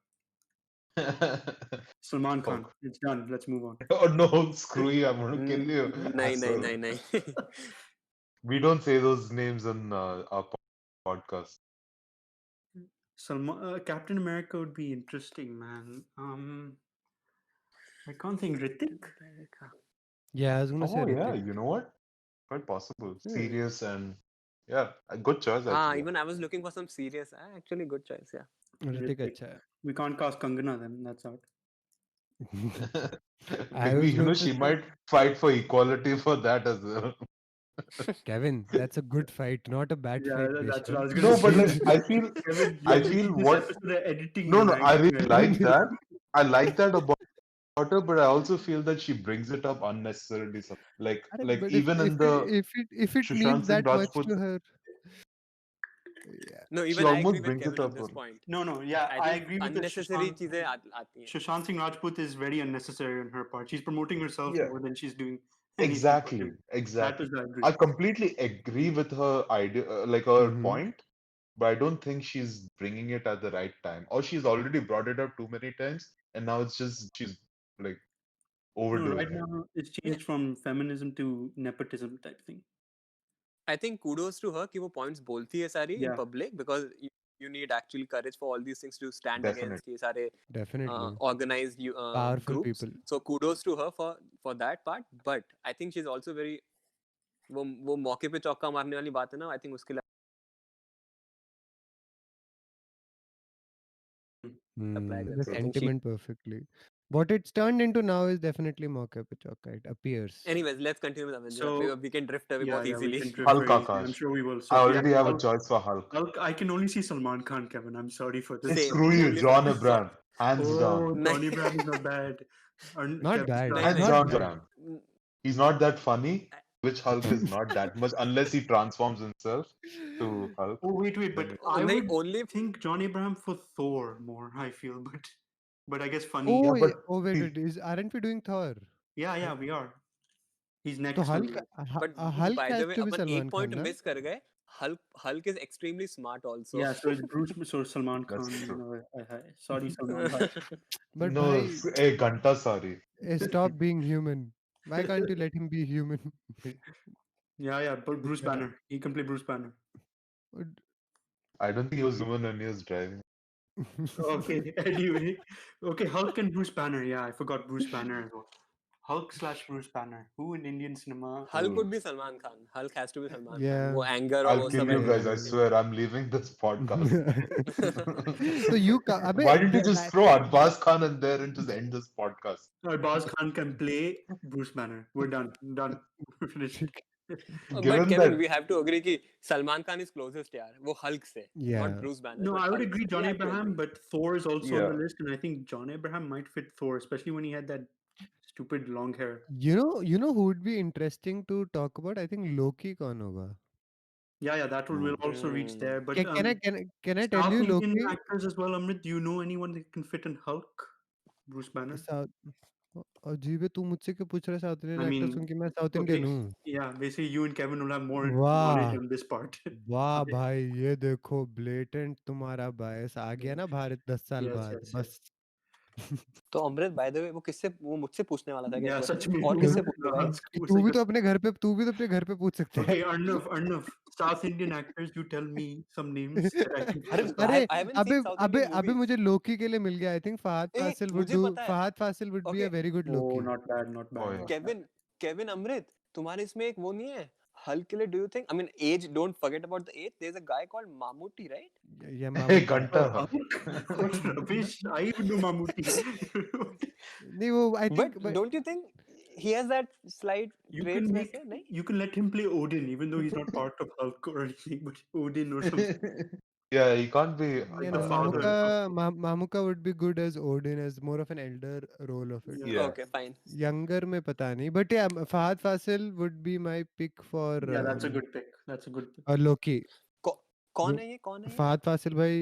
Salman Khan. Fuck. It's done. Let's move on. Oh no, screw you! I'm gonna kill you. Nahi, asshole. nahi. We don't say those names on our podcast. Captain America would be interesting, man. I can't think. Hrithik. Yeah, I was gonna say Oh yeah, Hrithik. you know what? Quite possible. Hmm. Serious and yeah, a good choice actually. Even I was looking for some serious. Actually, good choice. Yeah. Hrithik Hrithik. अच्छा है. We can't cast Kangana then. That's out. I Maybe was you know going to she say- might fight for equality for that as well. Kevin, that's a good fight, not a bad Yeah, fight. that's Besham. what I was gonna No, say. but like I feel Kevin, I you're feel making this what episode of editing. no, you no, I like, really right? like that. I like that about her, but I also feel that she brings it up unnecessarily. Like But if, even in the if it Sushant means Singh that much Rajput, to her, yeah. No, she even I agree almost with brings Kevin it on up. this point. No, yeah, I I think agree with the unnecessary Sushant. चीजें आती हैं. Sushant Singh Rajput is very unnecessary on her part. She's promoting herself Yeah. more than she's doing anything for Exactly, him. That exactly. is I agree. I completely agree with her idea, like her Mhm. point, but I don't think she's bringing it at the right time, or she's already brought it up too many times, and now it's just she's like No, overdoing right it. now it's changed from feminism to nepotism type thing. I think kudos to her कि वो points बोलती है सारी in Yeah. public because you need actually courage for all these things to stand Definitely. against ये सारे Definitely. organized Powerful groups. people. So kudos to her for that part. But I think she's also very वो मौके पे चौका मारने वाली बात है ना. I think उसके लिए apply The that. So I think she. sentiment perfectly. What it's turned into now is definitely Mauke Pe Chauka. It appears. Anyways, let's continue with Avengers. So- we can drift away Yeah, बहुत we easily. can drift Hulk very easily. Akash. I'm sure we will. I already have a Hulk, choice for Hulk. Hulk, I can only see Salman Khan, Kevin. I'm sorry for this. Same. Screw you, Only John for- Abraham. Hands Oh, down. Johnny Brand is not bad. Not bad. Nahi, Hands nahi. down, bad. Abraham. He's not that funny, which Hulk is not that much, unless he transforms himself to Hulk. Oh wait, but I Nahi, would only think John Abraham for Thor more. I feel, but I guess funny. Oh, but wait, he- aren't we doing Thor? Yeah, we are. He's next. So on Hulk, the- but Hulk by has the way to be upon Salman एक point Khan, na? miss कर गए. Hulk is extremely smart also. Yeah, so it's Bruce, so Salman That's Khan. true. Sorry, Salman Khan. But no, bhai, hey, Ganta, sorry. stop being human. Why can't you let him be human? Yeah, but Bruce Yeah. Banner. He can play Bruce Banner. I don't think he was human when he was driving. Okay, anyway. Okay, Hulk and Bruce Banner. Yeah, I forgot Bruce Banner as well. Hulk / Bruce Banner. Who in Indian cinema? Hulk would be Salman Khan. Hulk has to be Salman Yeah. Khan. वो anger और I'll वो kill सब you है. guys, I swear. I'm leaving this podcast. So you Why didn't you just throw Arbaz Khan in there and just end this podcast? Arbaz Khan can play Bruce Banner. We're done. We're finished. But Given Kevin, that- we have to agree कि Salman Khan is closest यार. वो Hulk से, Yeah. not Bruce Banner. No, but I would Hulk. agree, We John have to Abraham, agree. but Thor is also on Yeah. the list, and I think John Abraham might fit Thor, especially when he had that stupid long hair. You know who would be interesting to talk about? I think Loki kaun hoga. Yeah, that will also reach there. But Can I tell South you Indian Loki? actors as well, Amrit. Do you know anyone that can fit in Hulk? Bruce Banner. South अजीब है तू मुझसे क्यों पूछ रहा है south Indian I mean, actors क्योंकि मैं साउथ Okay, इंडियन हूँ. yeah, basically you and Kevin will have more Wow. knowledge on this part. वाह भाई ये देखो ब्लेटेंट तुम्हारा बायस आ गया ना भारत 10 साल Yes, बाद yes, बस. तो अमृत by the way वो मुझसे पूछने वाला था Yeah, कि सच में. और किससे पूछेगा? तू भी तो अपने घर पे पूछ सकता है. Okay, Arnav, South Indian actors, you tell me some names that I can. अरे I haven't seen South Indian अबे movies. मुझे लोकी के लिए मिल गया. I think Fahad A, Fasil मुझे पता है. Fahad Fasil would be a Okay. very good Oh, Loki. not bad, not bad. Oh, yeah. not bad. Kevin अमृत तुम्हारे इसमें एक वो नहीं है हल्क के लिए do you think I mean age don't forget about the age there's a guy called Mammootty right Yeah, Hey, Mammootty. Ganta. Rubbish. I even know Mammootty. नहीं वो I think but don't you think he has that slight You traits can वैसे नहीं you can let him play Odin, even though he's not part of Hulk or anything, but Odin or something Yeah, he can't be. like No, the father. Mamuka would be good as Odin, as more of an elder role of it. Yeah. Yeah. okay fine Younger में पता नहीं, but yeah, Fahad Fasil would be my pick for Yeah, that's a good pick. That's a good pick. Loki. कौ- कौन वो है ये कौन है ये Fahad Fasil भाई,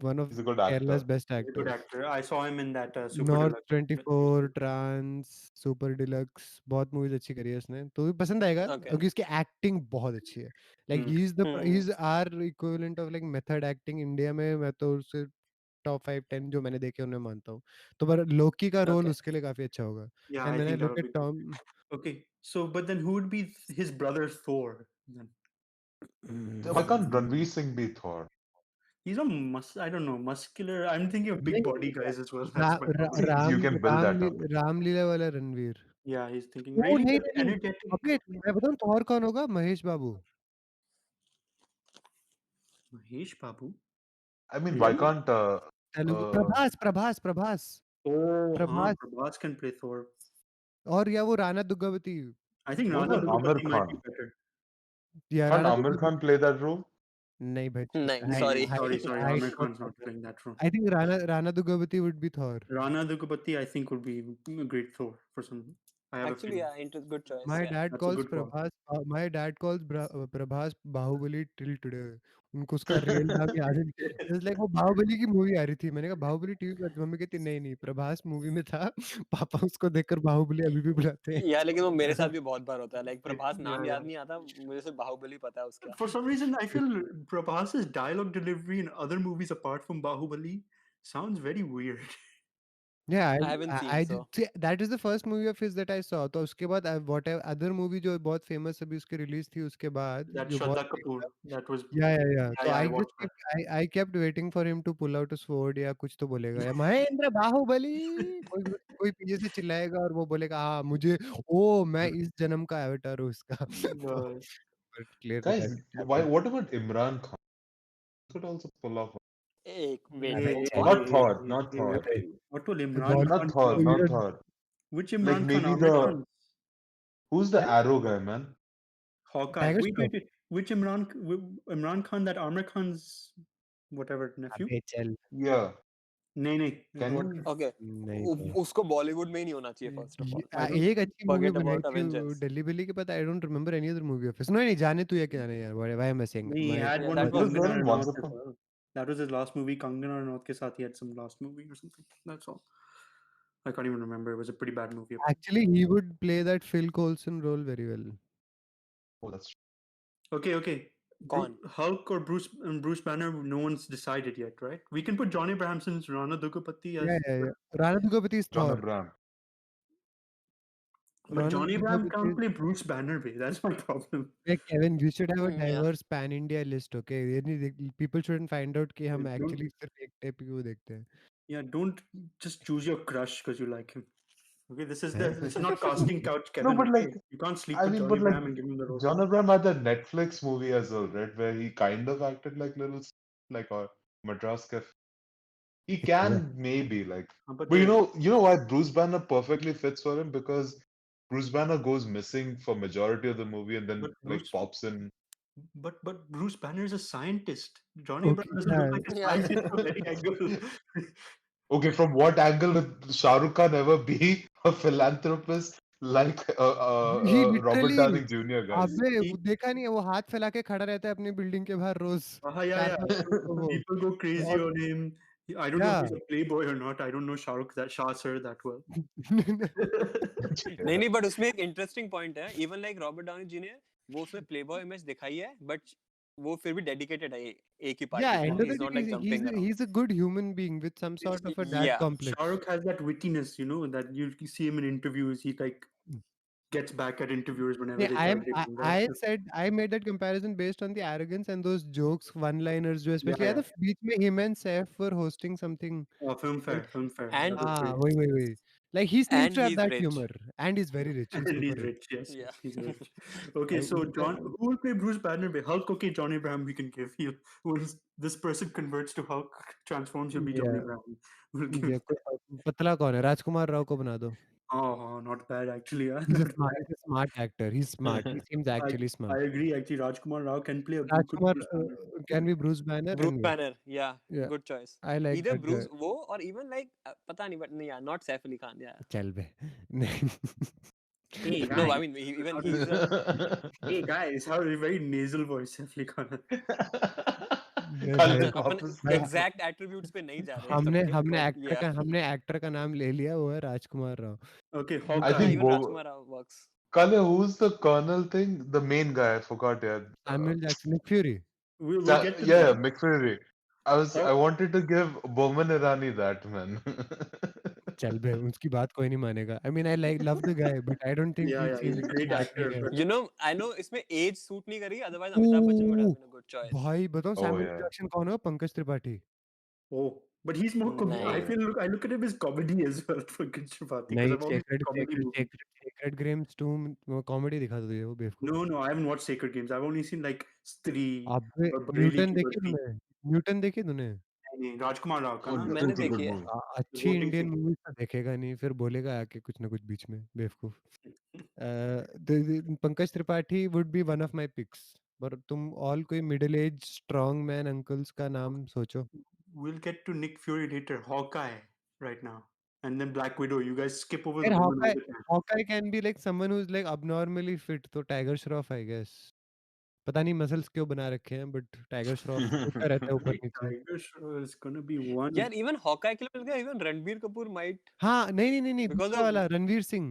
one of He's a good Kerala's actor. best He's a good actors. actor. I saw him in that Super North Deluxe. 24, Trans, Super Deluxe, बहुत मूवीज अच्छी करी है उसने, तो भी पसंद आएगा Okay. क्योंकि उसकी एक्टिंग बहुत अच्छी है. Like Hmm. he's our equivalent of like method acting India में. मैं तो उससे टॉप 5-10 जो मैंने देखे उन्हें मानता हूँ. तो पर लोकी का रोल Okay. उसके लिए काफी अच्छा होगा. Yeah, And I then I think look that'll at be good. Tom. Okay, so but then who would be his brother Thor? Then? Why can't Ranveer Singh be Thor? He's a I don't know, muscular. I'm thinking of big body guys as well. That's my problem. See, you can build that up. Ramlila वाला Ranveer. Yeah, he's thinking ओ really नहीं but नहीं, energetic. अबे मैं बताऊं Thor कौन होगा? महेश बाबू. Mahesh Babu. I mean, why can't Telugu uh, Prabhas. Oh, Prabhas. Prabhas can play Thor. और या वो Rana दुग्गवती. I think what Rana about Amir Dugupati might be Khan? better. या Can't Rana Amir Khan play that role? नहीं भाई. नहीं, Sorry, sorry. sorry. Amir Khan's not playing that role. I think Rana Dugavati would be Thor. Rana Dugupati, I think, would be a great Thor for some. I have Actually, a feeling. yeah, good choice. My yeah. dad That's a calls good call. Prabhas. My dad calls Prabhas Bahubali till today. उनको उसका real नाम याद नहीं. It's like वो बाहुबली की movie आ रही थी. मैंने कहा बाहुबली टीवी पर. मम्मी कहती नहीं प्रभास मूवी में था. पापा उसको देखकर बाहुबली अभी भी बुलाते हैं. यार लेकिन वो मेरे साथ भी बहुत बार होता है. लाइक प्रभास नाम Yeah, याद yeah. नहीं आता, मुझे सिर्फ बाहुबली पता है उसका. For some reason, I feel Prabhas's dialogue delivery in other movies apart from Bahubali sounds very weird. Yeah, I haven't seen, I so. see, that is the first movie of his that I saw. तो उसके बाद whatever other movie जो बहुत famous अभी उसकी release थी उसके बाद That जो बहुत Shraddha Kapoor, that was. yeah. Yeah, तो yeah, I I watched just I kept waiting for him to pull out a sword या कुछ तो बोलेगा या महेंद्र बाहुबली कोई पीछे से चिल्लाएगा और वो बोलेगा हाँ मुझे मैं इस जन्म का एवेटार हूँ इसका. that. But clearly Guys, that didn't why? happen. What about Imran Khan? He could also pull off. एक wait, अबे wait. चल. Not Thor, not Thor. अबे What will Imran Bollywood Khan Not Thor, do? not weird. Thor. Which Like Imran Khan? maybe Amir the Khan? who's the Huh? Arrow guy, man? Hawkeye. Tiger Wait, Shroff. wait, wait. Which Imran Khan? That Amir Khan's whatever nephew? अबे चल. Yeah. नहीं. Can What? you? Okay. नहीं भाई. उसको बॉलीवुड में ही नहीं होना चाहिए first of all. I don't. एक अच्छी मूवी Forget बनाई about थी Avengers. दिल्ली बिल्ली के पता. I don't remember any other movie of his. नहीं जाने तू या क्या नहीं यार. Why am I saying? He had Yeah, one that with was He was there Kangana in Once Ranaut as Upon. well. That was his last movie. Kangana Ranaut ke साथ he had some last movie or something. That's all. I can't even remember. It was a pretty bad movie. Actually, he would play that Phil Coulson role very well. Oh, that's Okay. कौन? Hulk or Bruce Banner, no one's decided yet, right? We can put John Abrahamson's Rana Dugupati as. Yeah. Rana Dugapati is John Thor. Abraham. But Rana Johnny Abraham Dugapati can't is- play Bruce Banner, bhai. That's my problem. Hey, Kevin, we should have a Yeah. diverse pan-India list, okay? People shouldn't find out कि हम Don't- actually सिर्फ एक type को देखते हैं. Yeah, don't just choose your crush because you like him. Okay, this is Huh? this is not casting couch, Kevin. but okay? like, You can't sleep I with mean, Johnny but like, Abraham and give him the role. John Abraham had that Netflix movie as well, right? Where he kind of acted like like a Madras Cafe. He can maybe like, But but you know why Bruce Banner perfectly fits for him because Bruce Banner goes missing for majority of the movie and then But like Bruce- pops in. but Bruce Banner is a scientist. Johnny Okay, Abraham doesn't look like a yeah. scientist from any angle. Okay, from what angle would Shah Rukh Khan ever be a philanthropist like He Robert literally- Downey Jr. guys? अबे He- वो देखा नहीं है वो हाथ फैला के खड़ा रहता है अपनी बिल्डिंग के बाहर रोज. Yeah. 4-5 लोग को वो. People go crazy और- on him. I don't know if Yeah. he's a playboy or not. I don't know Shah sir that well. नहीं बट उसमें एक इंटरेस्टिंग पॉइंट है. इवन लाइक रॉबर्ट डाउनी जी ने वो उसमें प्लेबॉय इमेज दिखाई है बट वो फिर भी डेडिकेटेड है एक ही पार्टी Yeah, को. end of He's the not day, like jumping around. he's a good human being with some sort of a dad Yeah. complex. Shah Rukh has that wittiness, that you see him in interviews. He like gets back at interviewers whenever Yeah, they try to I made that comparison based on the arrogance and those jokes, one-liners, जो especially Yeah. the बीच में him and Saif were hosting something. Film fair. And- That was great. वही. Like he seems And to have he's that rich. humor, and he's very rich. He's And super he's rich. rich, yes. Yeah. He's rich. Okay, so who will play Bruce Banner? Hulk, okay, Johnny Abraham we can give you. Once this person converts to Hulk, transforms, he'll be Johnny Yeah. Abraham. We'll give Yeah, पतला कौन है? राजकुमार राव को बना दो. Oh, not bad actually. Yeah. He's a Not smart, bad. he's a smart actor. He's smart. He seems actually I smart. agree. Actually, Rajkumar Rao can play a good Rajkumar Bruce Banner. can be Bruce Banner Bruce and Banner, yeah, yeah, good choice. I like Either that guy. Bruce वो or even like पता नहीं but yeah, not Saif Ali Khan, yeah. चल बे. Hey No, I guys, mean even he's a hey guys, how very nasal voice Saif Ali Khan. नहीं खाली भाई, अपन वापस भाई exact attributes पे नहीं जा रहे हैं हमने सबके, हमने but एक्टर yeah. एक्टर का नाम ले लिया, वो है राजकुमार Rao. Okay, I Hawkeye. think Even Rajkumar Rao works. Kale, who's the colonel thing? The main guy, I forgot. Yeah, Samuel Jackson, Nick Fury. We'll get to yeah, that. McFury. I wanted to give Bowman Irani that, man. चल बे, उसकी बात कोई नहीं मानेगा. I mean, I love the guy, but I don't think Yeah, he yeah, he's a seems great smart actor, guy. but You know, I know इसमें age suit नहीं करी, otherwise Amitabh Bachchan would have oh, been a good choice. भाई बताओ Oh, Samuel yeah. Jackson कौन है? Pankaj Tripathi. oh, but he's more. Oh, नहीं. I look at him as comedy as well for Tripathi because नहीं, I've always seen comedy movies. Sacred games 2 वो comedy दिखा दो ये, वो बेवकूफ. No, I haven't watched Sacred Games. I've only seen like Stree अबे or Bareli Newton Ki देखी Badli. तूने? न्यूटन देखी तूने? नहीं, Rajkumar Rao का Oh, ना. मैंने Newton's a good देखी है. movie. अच्छी Voting इंडियन Singer. मूवीज तो देखेगा नहीं, फिर बोलेगा आके कुछ ना कुछ बीच में, बेवकूफ. Pankaj Tripathi would be one of my picks. पर तुम ऑल कोई middle age strong man uncles का नाम सोचो. We'll get to Nick Fury later. Hawkeye right now, and then Black Widow. You guys skip over यार the woman all the time. Hawkeye can be like someone who is like abnormally fit, तो tiger Shroff I guess. पता नहीं muscles क्यों बना रखे हैं, but tiger Shroff छोटा रहता है ऊपर नीचे. Tiger Shroff is gonna be one. यार even Hawkeye के लिए मिल गया, even Ranbir Kapoor might हाँ, नहीं because दूसरा of वाला रणवीर सिंह.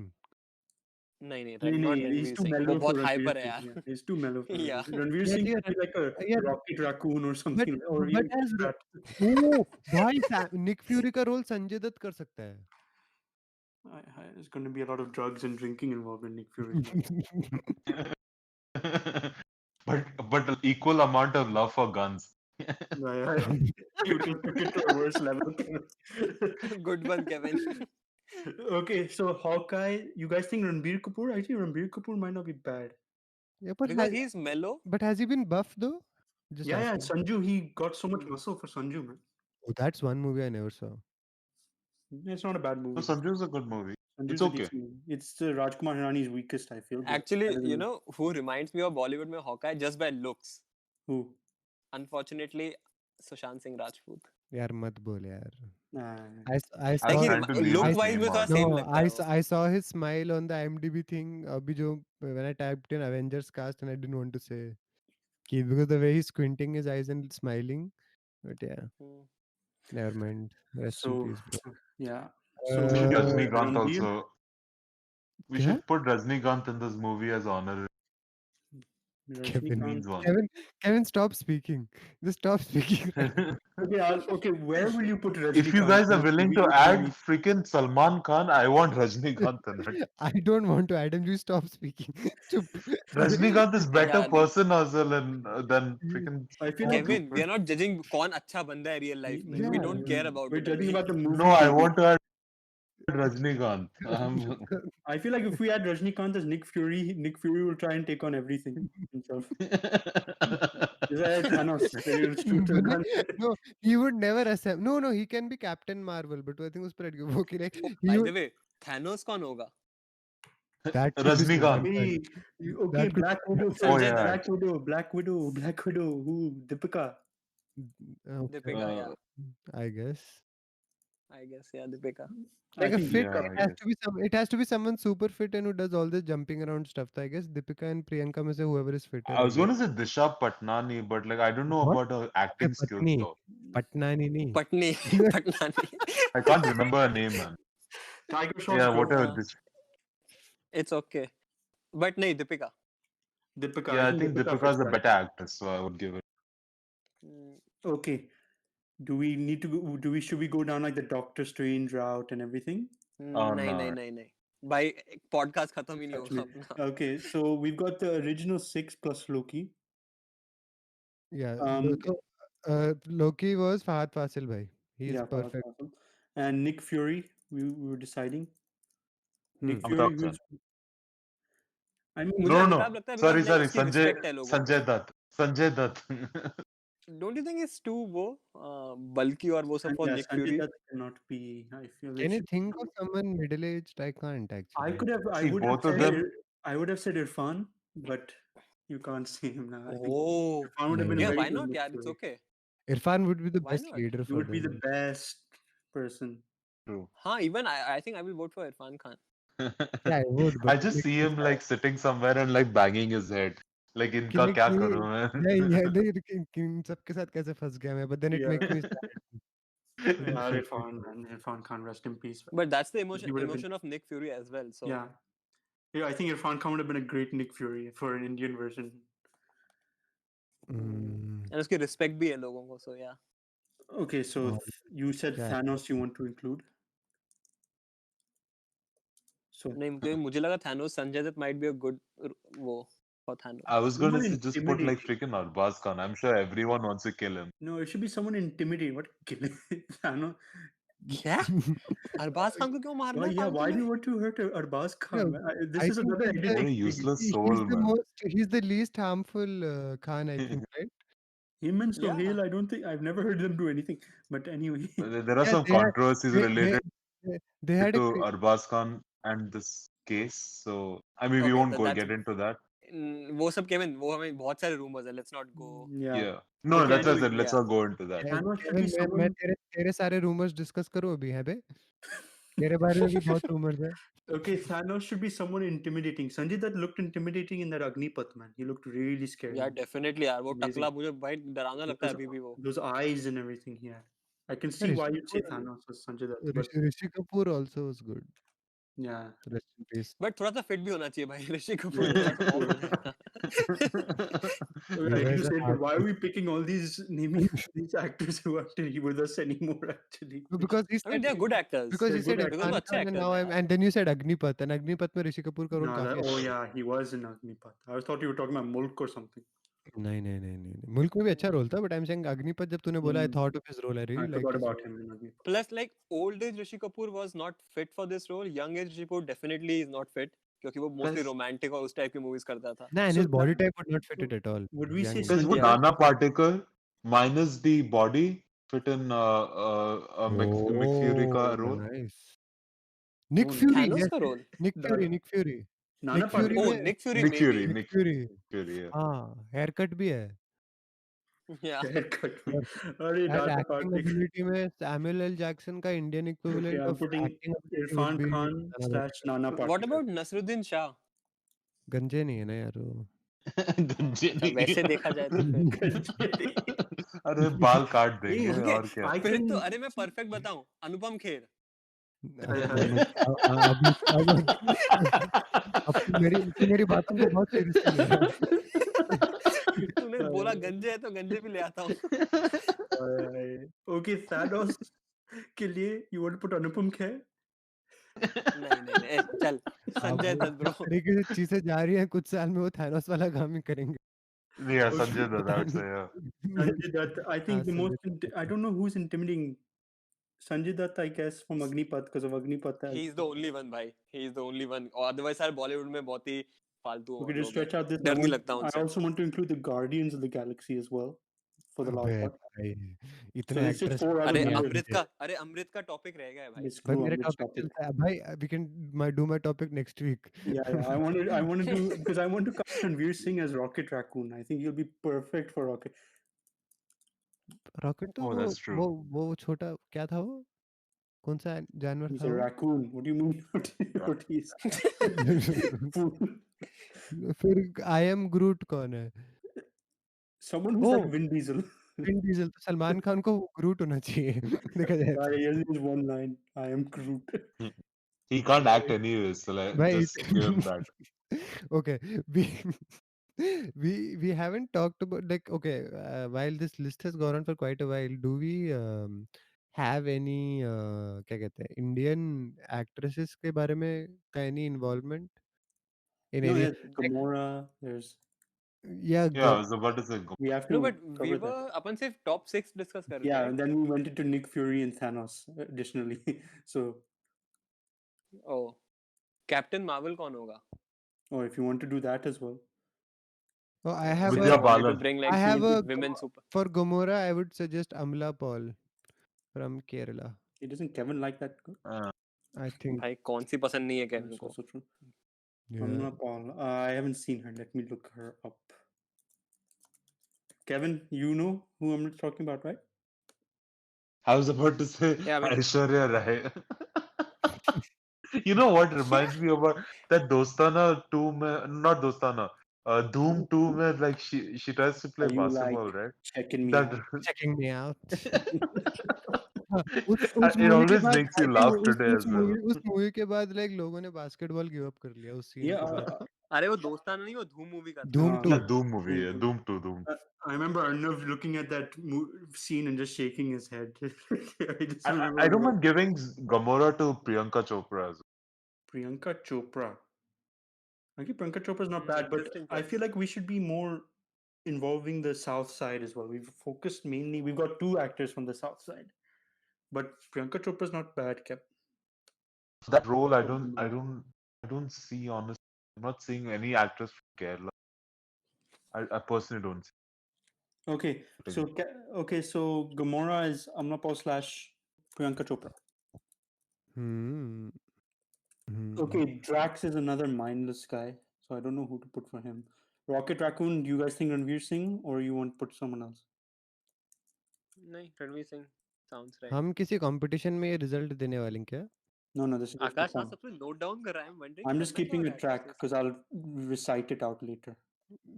नहीं No, not he's Ranbir too Singh, वो mellow for बहुत Ranveer hyper है Singh. यार. Yeah, he's too mellow for Yeah. Ranveer Yeah, Singh yeah, could be like a yeah, Rocket Raccoon or something, or but even as that. ओ भाई Nick Fury का role Sanjay Dutt कर सकता है. There's going to be a lot of drugs and drinking involved in Nick Fury. but equal amount of love for guns. You took it to a worse level. Good one, Kevin. Okay, so Hawkeye, you guys think Ranbir Kapoor? Actually, Ranbir Kapoor might not be bad. Yeah, but Because he's mellow. has he been buff though? Just Yeah, asking. Sanju, he got so much muscle for Sanju, man. Oh, that's one movie I never saw. It's not a bad No, movie. Sanju's a good movie. Sanju's It's a okay. decent movie. It's Rajkumar Hirani's weakest, I feel. but Actually, better than you know who reminds me of Bollywood में Hawkeye just by looks. who? Unfortunately, Sushant Singh Rajput. यार मत बोल यार. Nah. I I was saw trying to leave look his wise name में थोड़ा out. same no, लगता है वो. I saw his smile on the IMDb thing. अभी जो when I typed in Avengers cast and I didn't want to say कि because the way he's squinting his eyes and smiling, but yeah, Hmm. never mind. Rest in So, peace, bro. yeah. We So, should Uh, Rajnikant Ranbir? also. We क्या? should put Rajnikant in this movie as honorary. Kevin, Rajnikant. Means one. Kevin, stop speaking. Just stop speaking. Okay, where will you put Rajnikant? If you guys are This willing to movie add movie. freaking Salman Khan, I want Rajnikant in it. I don't want to. Adam, you stop speaking. Chup. Rajnikant is better Yeah, person as well than freaking. I feel like Kevin, we are not judging कौन अच्छा बंदा है real life में. We Yeah. don't care about we're it. judging about the movie. No, I want to add Rajnikant. I feel like if we add Rajnikant as Nick Fury will try and take on everything himself. Is that Thanos? Where he'll shoot the gun. No, he would never accept. No, he can be Captain Marvel, but I think उस पर वो कि like Oh, he by would, the way, Thanos कौन होगा? that could be Rajnikant. Salman Khan. Okay, That could- Black Widow. Oh, yeah. Black Widow. Who? Deepika. Okay, Deepika, yeah. I guess. I guess, yeah, Deepika. Like I a think fit, yeah, it has to be someone super fit and who does all this jumping around stuff. So I guess Deepika and Priyanka में से whoever is fitter. I was going to say Disha Patnani, but like I don't know What? about her acting skills Patni. though. Patnani नहीं. Patni. Patnani. I can't remember her name, man. Tiger Shroff's Yeah, girl. whatever. This, It's okay. But नहीं, Deepika. Deepika. yeah, I think Deepika Deepika is fits a that. better actress, so I would give it. Hmm. Okay. Do we need to go? Should we go down like the Doctor Strange route and everything? Oh, नहीं no. नहीं नहीं नहीं. भाई podcast खत्म ही नहीं Touch होगा me. अपना. Okay, so we've got the original 6 plus Loki. Yeah. Um, Loki was Fahad Fasil bhai. He's yeah, Fahad perfect. Fawcett. And Nick Fury, we were deciding. Nick Hmm. Fury. Amitabh who's- I mean, मुझे No, Amitabh लगता है because like Sorry. उसकी respect है लोगों को. Sanjay Dutt. don't you think it's too bulky और वो सब And for yeah, Nick Sanjay Fury? Dutt cannot be. I feel it Can you should be think of someone- someone middle-aged? I can't I actually. could have. I See, would have both of said. them. I would have said Irfan, but you can't see him now. I think Oh, Irfan would have been a yeah, No. very why good not? Nick Yeah, it's Fury. okay. Irfan would be the Why best not? leader He for would be the them. best person. True. हाँ, even I think I will vote for Irfan Khan. Yeah, I would, I but just like, see him like sitting somewhere and like banging his head. Like कि इनका like क्या ये करूं मैं? yeah, इन सबके साथ कैसे फंस गया मैं, but then it Yeah. makes me sad. Yeah, Irfan, man. Irfan Khan, rest in peace. But that's the He would have been. emotion of Nick Fury as well. So Yeah. Yeah, I think Irfan Khan would have been a great Nick Fury for an Indian version. Mm, and उसकी respect भी है लोगों को. So yeah. Okay, so Wow. you said Yeah. Thanos you want to include. So नहीं क्योंकि मुझे लगा Thanos Sanjay Dutt might be a good वो for Thanos. I was gonna someone say just put like intimidating. freaking Arbaz Khan. I'm sure everyone wants to kill him. No, it should be someone intimidating. What killing Thanos? क्या? अरबाज खान को क्यों मारना Why? है Yeah, फालतू why में? do you want to hurt Arbaz Khan? Yeah, man? This I is think another he's What a editing thing. useless he's soul, the man. he's the least harmful Khan, I think, right? Him and Yeah. Sohail, I don't think I've never heard them do anything. But anyway, There are Yeah, some they had controversies related they had to a cra- Arbaz Khan and this case. So I mean, we Okay, won't that's get into that. वो सब Kevin वो हमें बहुत सारे rumors है. Let's not go. yeah. Yeah. No, Okay, that's what I anyway, said. Let's yeah. not go into that. Thanos should Kevin, be मैं someone. तेरे सारे rumors discuss करूँ अभी है बे? तेरे बारे में भी बहुत rumors है. Okay, Thanos should be someone intimidating. Sanjay Dutt looked intimidating in that Agnipath, man. He looked really scary. Yeah, definitely यार वो Amazing. टकला मुझे भाई डरावना लगता है Those, अभी भी वो. those eyes and everything he had. I can see why you'd say Thanos was Sanjay Dutt. But Rishi Kapoor also was good. yeah. Rest in peace. But थोड़ा सा fit भी होना चाहिए भाई. ऋषि कपूर थोड़ा सा off हो जाएगा. I guys do are say, but why are hard. we picking all these naming these actors who aren't with us anymore? Actually, No, because he I mean said they are good actors. because he They're said good Because वो Irfan अच्छे Khan and actors now हैं. and then you said Agnipath and Agnipath में ऋषि कपूर का role no, काफी oh अच्छा yeah, he was in Agnipath. I thought you were talking about Mulk or something. नहीं मुल्क में भी अच्छा रोल था but I'm saying Agnipath जब तूने बोला I thought of his role I I really liked forgot his about role. him in Agnipath. Plus like old age Rishi Kapoor was not fit for this role. Young age Rishi Kapoor definitely is not fit क्योंकि वो mostly Plus- romantic और उस type की movies करता था. Nah, and So his body that- type would not fit it at all. Would we say Young- Because Sanjay would Dutt? Nana Patekar minus the body fit in Mick Fury ka role? Nice. Nick Oh, Fury, Thanos yes. का role. Nick Fury. Nana Nick Fury Patekar? Oh में Nick Fury Nick maybe. Fury, Nick Fury. Fury, yeah. हाँ, haircut भी है. Yeah. Haircut. और अरे That Nana acting Patekar. ability में Samuel L. Jackson का Indian equivalent Okay, I'm of putting acting ability would Irfan be Khan Nana / Patekar. Nana Patekar. What about Nasruddin Shah? गंजे नहीं है ना यार वो. अच्छा, वैसे देखा जाए तो फिर अरे बाल काट देंगे Okay, और क्या? I फिर can तो अरे मैं परफेक्ट बताऊं अनुपम खेर. अब तू मेरी बातों को बहुत सीरियसली ले रहा है. तूने बोला गंजे है तो गंजे भी ले आता हूँ. Okay, Thanos के लिए you want to put Anupam Kher? नहीं चल संजय अब दत्त ब्रो. जिस तरीके से चीजें जा रही हैं कुछ साल में वो थानोस वाला काम ही करेंगे. Yeah, Sanjay Dutt, I would say, yeah. Sanjay Dutt. I think the Sanjay most. I don't know who's intimidating. Sanjay Dutt, I guess, from Agnipath because of Agnipath. He is the only one भाई. He is the only one. और otherwise सारे बॉलीवुड में बहुत ही फालतू We could just लोग हैं. stretch out this. डर नहीं लगता I उनसे. also want to include the Guardians of the Galaxy as well for the last अबे part. भाई So इतने it's just एक्ट्रेस 4 अरे other अमृत members. का अमृत का टॉपिक रह गया है भाई. Let's भाई go on मेरे this टॉपिक topic. चलता है भाई we can do my topic next week. Yeah, I want to do because I want to cast Ranveer Singh as Rocket Raccoon. I think he'll be perfect for Rocket. Rocket तो Oh, that's true. वो छोटा क्या था वो कौन सा जानवर He's था a वो? raccoon. What do you mean? What he's फिर आई एम ग्रूट कौन है? someone who's like Oh, Vin Diesel. Vin Diesel. तो सलमान खान को ग्रूट होना चाहिए देखा जाए तो. He has this one line. I am Groot. He can't act anyways, so like, भाई just give him that. okay, we haven't talked about like okay while this list has gone on for quite a while, do we have any क्या कहते हैं Indian actresses के बारे में का any involvement in No, any there's Gamora. There's yeah Yeah, I was about to say. we have to No, but we cover that. were अपन सिर्फ top 6 discuss कर रहे Yeah, थे. and then we went into Nick Fury and Thanos additionally. So, Oh, captain Marvel कौन होगा? if you want to do that as well. Oh, I have Vidya a. They wanted to Balan. bring like I have two a. women super. For Gomorrah, I would suggest Amla Paul from Kerala. Doesn't Kevin like that girl? I think. भाई कौन सी पसंद नहीं है Kevin That's को? also true. Yeah. Amna Paul. I haven't seen her. Let me look her up. Kevin, you know who I'm talking about, right? I was about to say Yeah, I mean, Aishwarya Rai. You know what reminds me about that Dostana 2 mein, not Dostana, Doom 2 mein, like she tries to play Are you basketball, like right? checking me That out? Checking me out. हाँ, उस it movie के always बाद makes I you think laugh today as well. उस movie के बाद like लोगों ने basketball give up कर लिया उस सीन Yeah. के बाद अरे वो दोस्ताना नहीं, वो धूम मूवी का था. धूम हाँ, 2 Yeah, Doom movie, Doom yeah, 2. Doom 2, Doom. I remember Arnav looking at that scene and just shaking his head. I just I remember don't what- mind giving Gamora to Priyanka Chopra as well. Priyanka Chopra. Okay, Priyanka Chopra is not Hmm, bad, but interesting I choice. feel like we should be more involving the South Side as well. We've focused mainly. We've got two actors from the South Side, but Priyanka Chopra is not bad. Kept. That role, I don't see, honestly. I'm not seeing any actress from Kerala. I personally don't see. Okay, so Gamora is Amna Paul / Priyanka Chopra. Hmm Okay, Drax is another mindless guy, so I don't know who to put for him. Rocket Raccoon, do you guys think Ranveer Singh or you want to put someone else? नहीं, Ranveer Singh sounds right. हम किसी competition में ये result देने वाले हैं क्या No, this is just for आकाश हाँ fun. सबसे नोट डाउन कर रहा है. I'm wondering I'm just करना क्या keeping हो a रहा है track कैसे because I'll recite it out later.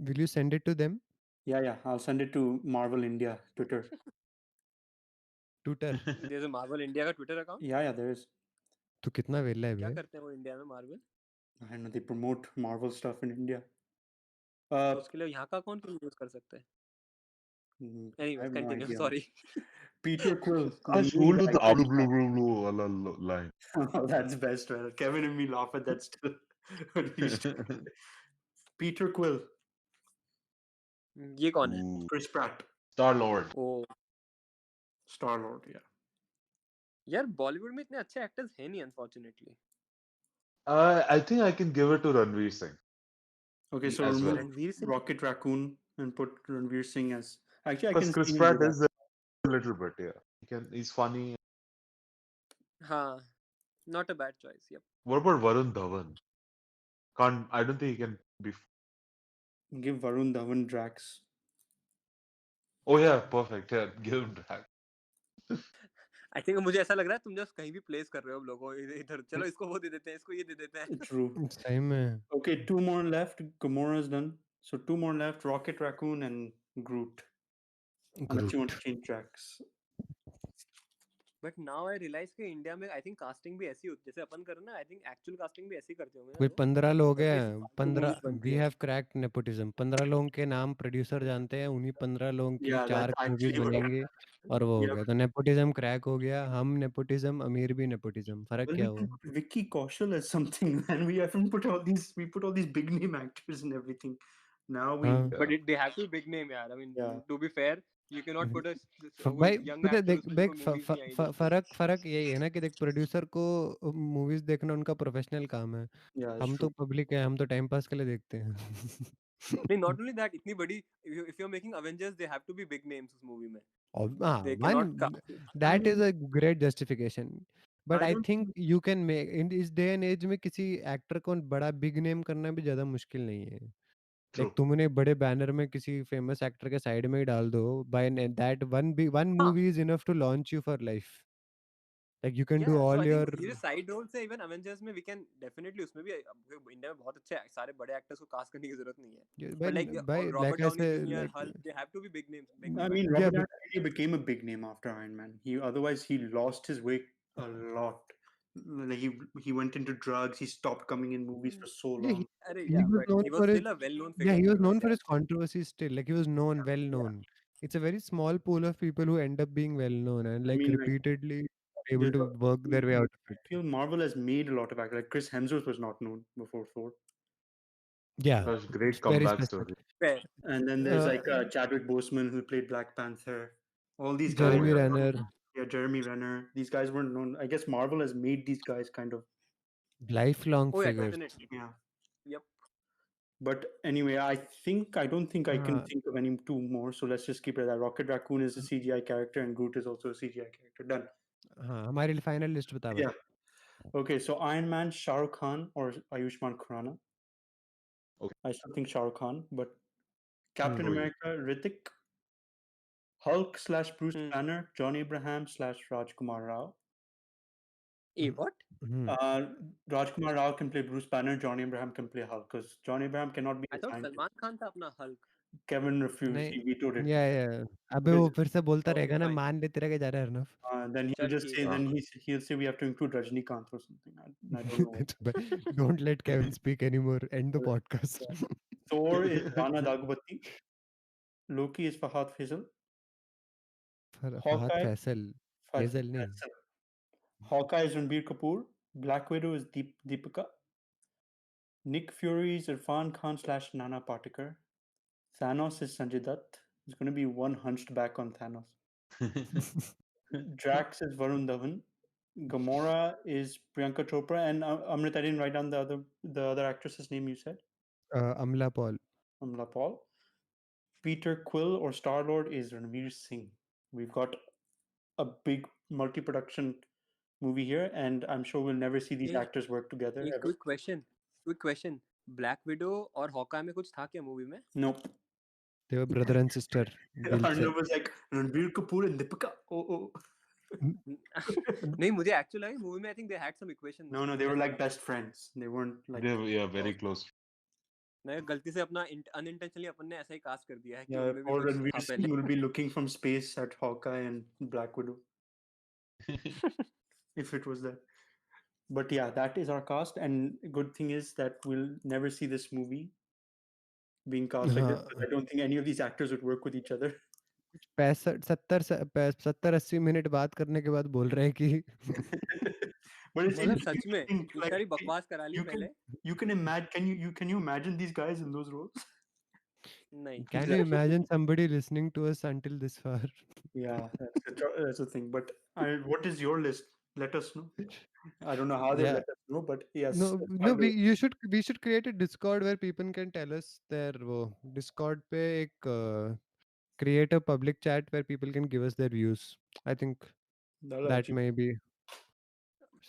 Will you send it to them Yeah, I'll send it to Marvel India Twitter. Twitter There's a Marvel India का Twitter account. Yeah, there is. तू कितना वेला है क्या बे करते हैं वो इंडिया में Marvel? I don't know, they promote Marvel stuff in India. तो उसके लिए यहाँ का अकाउंट क्यों यूज कर सकते हैं? I Anyways, have no continue. idea. Sorry. Peter Quill. the Gosh, new who'll do the director. blah, blah, blah, blah, blah, line? Oh, that's best. Well, Kevin and me laugh at that still. But he's still- Peter Quill, ये कौन है? Ooh. Chris Pratt, Star Lord. ओ Star Lord. Yeah. यार बॉलीवुड में इतने अच्छे actors हैं नहीं unfortunately. I think I can give it to Ranveer Singh. Okay, so As well. remove Ranveer Singh Rocket Raccoon and put Ranveer Singh as. Actually, I Because can Chris see him Pratt do that. is a little bit, yeah. He's funny. हाँ, not a bad choice. Yep. What about Varun Dhawan? I don't think he can be. Give Varun Dhawan Drax. Oh yeah, perfect. Yeah, give him that. I think मुझे ऐसा लग रहा है तुम just कहीं भी place कर रहे हो लोगों को इधर. चलो इसको वो दे देते हैं, इसको ये दे देते हैं. True. सही में Okay, two more left. Gamora's done. So two more left. Rocket Raccoon and Groot. Unless you want to change Drax. But now I realize कि इंडिया में आई थिंक कास्टिंग भी ऐसी होती जैसे अपन कर रहे हैं ना. आई थिंक एक्चुअल कास्टिंग भी ऐसी करते होंगे ना कोई लोग. 15 लोग At हैं least 15 movies बनती वी है. हैव क्रैक्ड नेपोटिज्म 15 लोगों के नाम प्रोड्यूसर जानते हैं उन्हीं 15 लोगों की Yeah, 4 that's movies actually what बनेंगी और वो हो Yep. गया तो नेपोटिज्म क्रैक हो गया हम नेपोटिज्म अमीर भी नेपोटिज्म फर्क Well, क्या we हुआ put Vicky Kaushal as something, and we haven't put all these. We put all these big name actors and everything. Now we. हाँ but they have to big name यार. I mean Yeah. To be fair you cannot put a भाई young पता है, actor देख उसमें देख कोई movies नहीं आई जिसमें. फर्क यही है ना कि देख प्रोड्यूसर को मूवीज देखना उनका प्रोफेशनल काम है Yeah, it's हम true. तो पब्लिक है हम तो टाइम पास के लिए देखते हैं नहीं, not only that, इतनी बड़ी if you're making Avengers they have to be big names उस मूवी में. They one cannot that is mean, a great justification but I I don't think think. You can make in इस day and as में किसी actor को बड़ा big name करना भी ज्यादा मुश्किल नहीं है लाइक True. तुमने बड़े बैनर में किसी फेमस एक्टर के साइड में ही डाल दो बाय दैट वन हाँ. Movie is enough to launch you for life like you can do Yeah, so all I think your ये साइड रोल से इवन Avengers में we can definitely उसमें भी इंडिया में बहुत अच्छे सारे बड़े एक्टर्स को कास्ट करने की जरूरत नहीं है. by But like by Robert like I Downey said Jr., like Hulk, they have to be big names. Big I name mean, actors. yeah Robert but Downey Jr. became a big name after Iron Man. Otherwise he lost his way a lot. Like he went into drugs. He stopped coming in movies for so yeah long. अरे he yeah, was but known he for was his still a well-known yeah figure. he was You know, known for yeah. his controversy still like he was known well Yeah. known it's a very small pool of people who end up being well known and I like mean, like repeatedly able there's to work their way out of I it feel Marvel has made a lot of actors. Like Chris Hemsworth was not known before Thor, yeah Gosh, great it's very comeback specific story. Fair. and then there's uh, like Chadwick Boseman who played Black Panther. All these guys. Jeremy Oh yeah. Renner Yeah, Jeremy Renner. These guys weren't known. I guess Marvel has made these guys kind of. lifelong Oh yeah, figures definitely. Yeah. Yep. But anyway, I don't think I can हाँ think of any two more. So let's just keep it at that. Rocket Raccoon is a CGI character, and Groot is also a CGI character. Done. हाँ हमारी final list बता Yeah. Okay. So Iron Man, Shah Rukh Khan, or Ayushmann Khurrana. Okay. I still think Shah Rukh Khan, but Captain Oh, yeah. America, Hrithik. Hulk / Bruce Hmm. Banner, John Abraham / Rajkumar Rao. What? Rajkumar Rao can play Bruce Banner. John Abraham can play Hulk because John Abraham cannot be I a thought scientist. Salman Khan था अपना Hulk. Kevin refused. नहीं He vetoed it. या अबे वो Because, फिर से बोलता Okay, रहेगा ना fine. मान लेते रहेगा जा रहा है अर्नव then he'll चल just ठीक say, है. then he'll say we have to include Rajnikant or something. I don't know. Don't let Kevin speak anymore and the Yeah. Podcast Thor is Rana Dagbati. Loki is Fahad Faisal. Fahad Hawkeye, Faisal Fazal नहीं Faisal. Hawkeye is Ranbir Kapoor. Black Widow is Deepika. Nick Fury is Irfan Khan / Nana Patekar. Thanos is Sanjay Dutt. There's going to be one hunched back on Thanos. Drax is Varun Dhawan. Gamora is Priyanka Chopra. And Amrit, I didn't write down the other actress's name you said. अमला Paul Amla Paul. Peter Quill or Star Lord is Ranveer Singh. We've got a big multi-production movie here, and I'm sure we'll never see these Hey, actors work together hey, ever. quick question. Black Widow और Hawkeye में कुछ था क्या movie में? Nope. they were brother and sister we'll say Arnav was like Ranveer Kapoor and Deepika. Oh. नहीं मुझे actually लगा movie में I think they had some equations. No, they were like best friends. They weren't like. They're very close. मैं गलती से अपना unintentionally अपन ने ऐसा ही कास्ट कर दिया है कि Yeah, उनमें भी or कुछ Ranveer था Singh पहले. will be looking from space at Hawkeye and Black Widow if it was that. But yeah, that is our cast, and good thing is that we'll never see this movie being cast like this. हाँ 'Cause I don't think any of these actors would work with each other. 65 70 minute बात करने के बाद बोल रहे हैं कि But it's मतलब सच में interesting. ये Like सारी बकवास करा ली you पहले. can imagine. Can you imagine these guys in those roles? नहीं. can you imagine somebody listening to us until this far Yeah, that's the thing. But what is your list? Let us know. I don't know how they yeah let us know, but yes. no it's no fun to- we should create a discord where people can tell us their वो discord पे एक create a public chat where people can give us their views I think that'll that actually- may be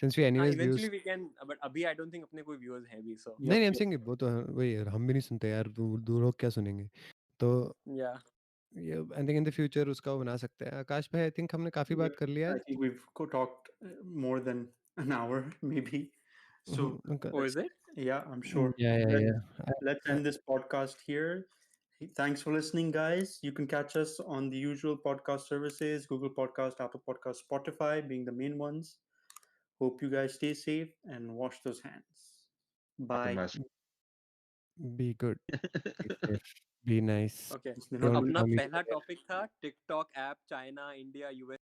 since we anyways views Eventually we can, but अभी I don't think अपने कोई viewers हैं भी, so नहीं नहीं I'm saying वो तो वही है, हम भी नहीं सुनते यार दो लोग क्या सुनेंगे तो yeah. ये I think in the future उसका वो बना सकते हैं आकाश भाई आई थिंक हमने काफी बात कर लिया I think we've talked more than an hour, maybe. So Oh, is it? yeah, I'm sure. yeah Let's end this podcast here. Thanks for listening, guys. You can catch us on the usual podcast services: Google Podcast, Apple Podcast, Spotify, being the main ones. Hope you guys stay safe and wash those hands. Bye. Smash. be good be safe be nice Okay. They're not don't अपना harm each पहला topic था TikTok app, China, India, US